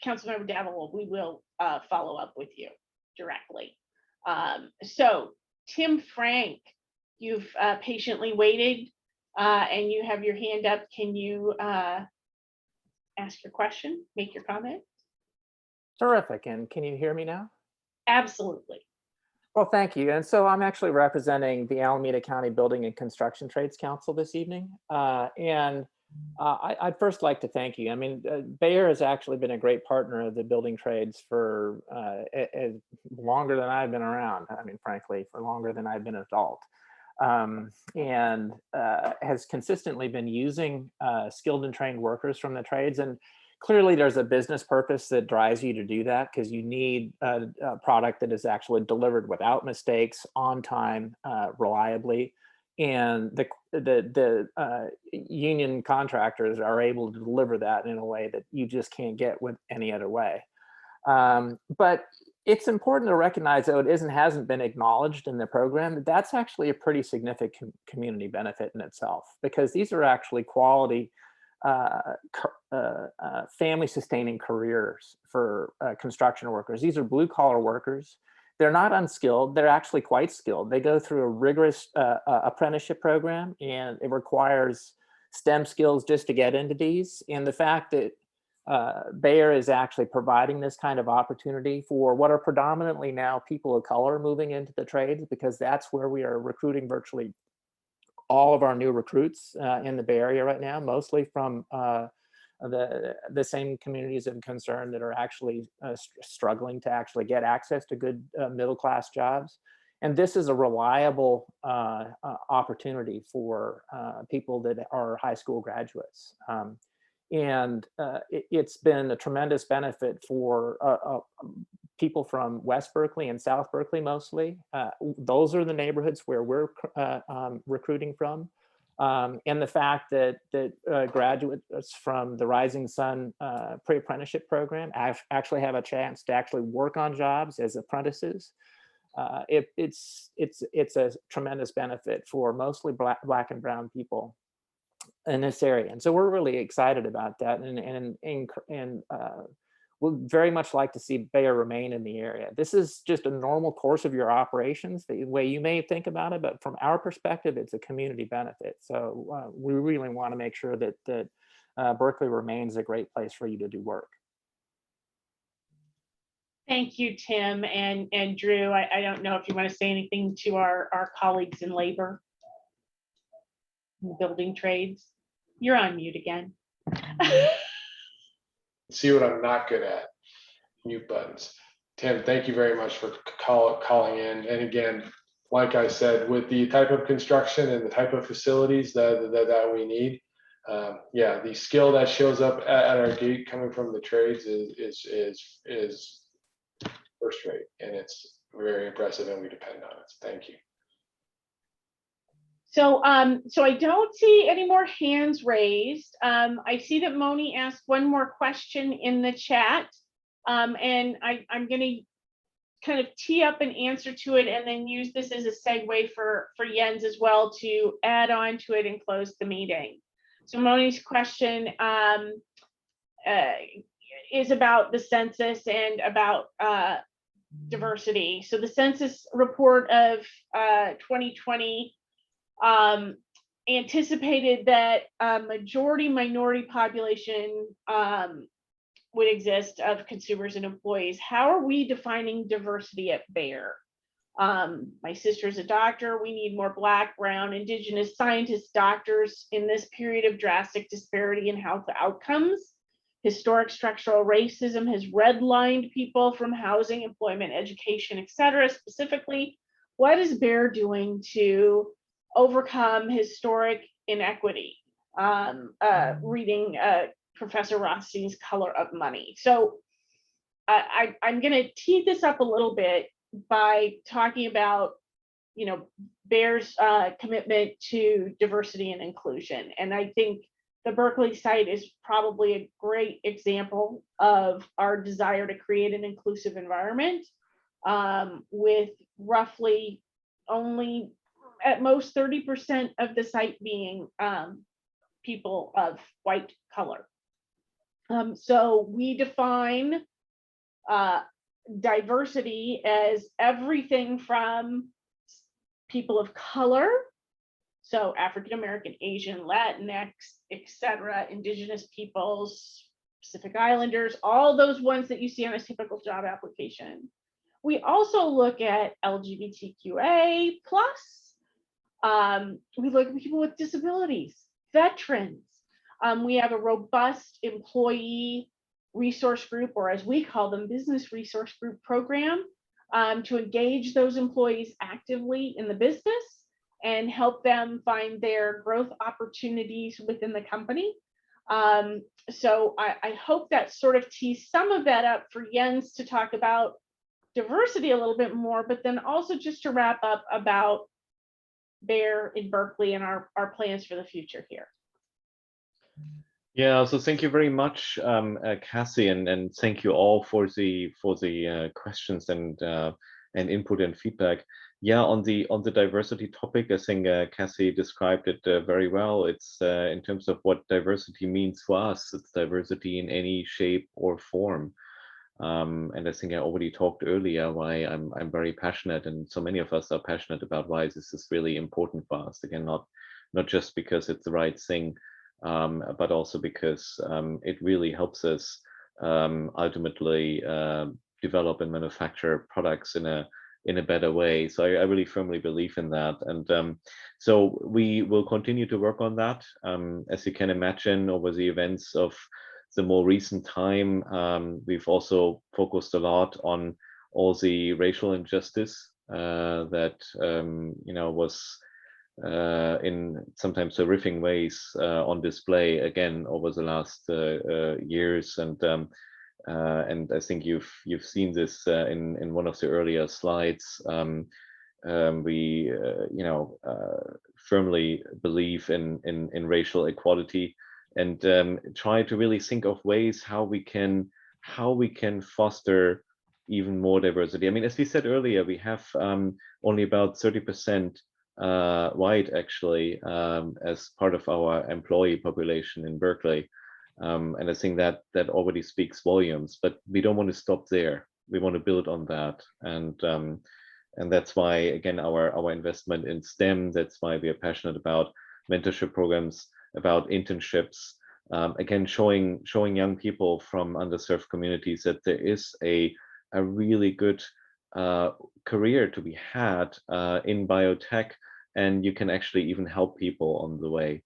Speaker 1: Councilmember Davila, we will follow up with you directly. So Tim Frank, you've patiently waited and you have your hand up. Can you ask your question, make your comment?
Speaker 16: Terrific. And can you hear me now?
Speaker 1: Absolutely.
Speaker 16: Well, thank you. And so I'm actually representing the Alameda County Building and Construction Trades Council this evening. I'd first like to thank you. I mean, Bayer has actually been a great partner of the building trades for longer than I've been around. I mean, frankly, for longer than I've been an adult. And has consistently been using skilled and trained workers from the trades. And clearly there's a business purpose that drives you to do that, because you need a product that is actually delivered without mistakes, on time, reliably. And the union contractors are able to deliver that in a way that you just can't get with any other way. But it's important to recognize, though it hasn't been acknowledged in the program, that that's actually a pretty significant community benefit in itself, because these are actually quality family sustaining careers for construction workers. These are blue collar workers. They're not unskilled, they're actually quite skilled. They go through a rigorous apprenticeship program, and it requires STEM skills just to get into these. And the fact that Bayer is actually providing this kind of opportunity for what are predominantly now people of color moving into the trades, because that's where we are recruiting virtually all of our new recruits in the Bay Area right now, mostly from the same communities of concern that are actually struggling to actually get access to good middle-class jobs. And this is a reliable opportunity for people that are high school graduates. It's been a tremendous benefit for people from West Berkeley and South Berkeley mostly. Those are the neighborhoods where we're recruiting from. And the fact that graduates from the Rising Sun pre-apprenticeship program actually have a chance to actually work on jobs as apprentices. It's a tremendous benefit for mostly black and brown people in this area, and so we're really excited about that, and we'd very much like to see Bayer remain in the area. This is just a normal course of your operations, the way you may think about it, but from our perspective, it's a community benefit. So we really want to make sure that Berkeley remains a great place for you to do work.
Speaker 1: Thank you, Tim and Drew. I don't know if you want to say anything to our colleagues in labor, in building trades. You're on mute again.
Speaker 6: See what I'm not good at, mute buttons. Tim, thank you very much for calling in. And again, like I said, with the type of construction and the type of facilities that we need, yeah, the skill that shows up at our gate coming from the trades is first rate, and it's very impressive, and we depend on it. So thank you.
Speaker 1: So, so I don't see any more hands raised. I see that Moni asked one more question in the chat, and I'm going to kind of tee up an answer to it and then use this as a segue for Jens as well to add on to it and close the meeting. So Moni's question is about the census and about diversity. So the census report of 2020 anticipated that a majority minority population would exist of consumers and employees. How are we defining diversity at Bayer? My sister's a doctor. We need more Black, Brown, Indigenous scientists, doctors in this period of drastic disparity in health outcomes. Historic structural racism has redlined people from housing, employment, education, etc. Specifically, what is Bayer doing to overcome historic inequity? Reading Professor Rothstein's Color of Money. So I'm going to tee this up a little bit by talking about, you know, Bayer's commitment to diversity and inclusion. And I think the Berkeley site is probably a great example of our desire to create an inclusive environment with roughly only at most 30% of the site being people of white color. So we define diversity as everything from people of color, so African American, Asian, Latinx, etc., Indigenous peoples, Pacific Islanders, all those ones that you see on a typical job application. We also look at LGBTQA+. We look at people with disabilities, veterans. We have a robust employee resource group, or as we call them, business resource group program, to engage those employees actively in the business and help them find their growth opportunities within the company. So I hope that sort of tees some of that up for Jens to talk about diversity a little bit more, but then also just to wrap up about Bayer in Berkeley and our plans for the future here.
Speaker 2: Yeah, so thank you very much, Cassie, and thank you all for the questions and input and feedback. Yeah, on the diversity topic, I think Cassie described it very well. It's in terms of what diversity means for us. It's diversity in any shape or form. And I think I already talked earlier why I'm very passionate, and so many of us are passionate about why this is really important for us. Again, not just because it's the right thing, but also because it really helps us ultimately develop and manufacture products in a better way. So I really firmly believe in that, and so we will continue to work on that. As you can imagine, over the events of the more recent time, we've also focused a lot on all the racial injustice that was in sometimes horrific ways on display again over the last years, and I think you've seen this in one of the earlier slides. we firmly believe in racial equality, and try to really think of ways how we can foster even more diversity. I mean, as we said earlier, we have only about 30% white, actually, as part of our employee population in Berkeley. And I think that already speaks volumes, but we don't want to stop there. We want to build on that. And that's why, again, our investment in STEM, that's why we are passionate about mentorship programs, about internships, again, showing young people from underserved communities that there is a really good career to be had in biotech, and you can actually even help people on the way,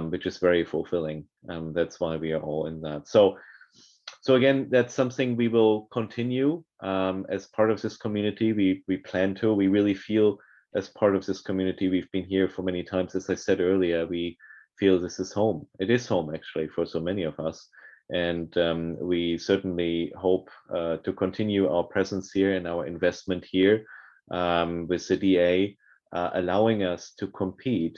Speaker 2: which is very fulfilling. That's why we are all in that. So again, that's something we will continue as part of this community. We plan to. We really feel as part of this community. We've been here for many times. As I said earlier, we feel this is home. It is home, actually, for so many of us. And we certainly hope to continue our presence here and our investment here with the DA, allowing us to compete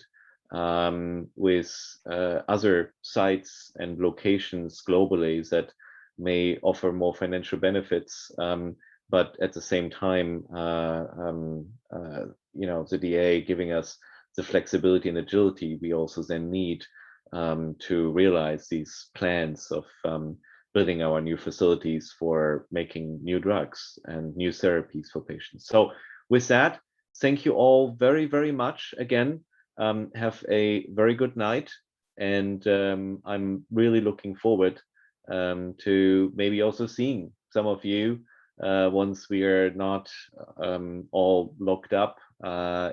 Speaker 2: with other sites and locations globally that may offer more financial benefits, but at the same time, the DA giving us the flexibility and agility we also then need to realize these plans of building our new facilities for making new drugs and new therapies for patients. So with that, thank you all very, very much again. Have a very good night, and I'm really looking forward to maybe also seeing some of you once we are not all locked up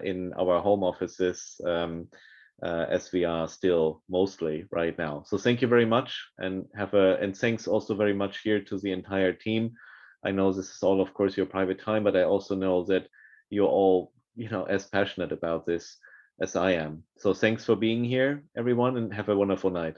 Speaker 2: in our home offices, as we are still mostly right now. So thank you very much, and and thanks also very much here to the entire team. I know this is all, of course, your private time, but I also know that you're all, as passionate about this as I am. So thanks for being here, everyone, and have a wonderful night.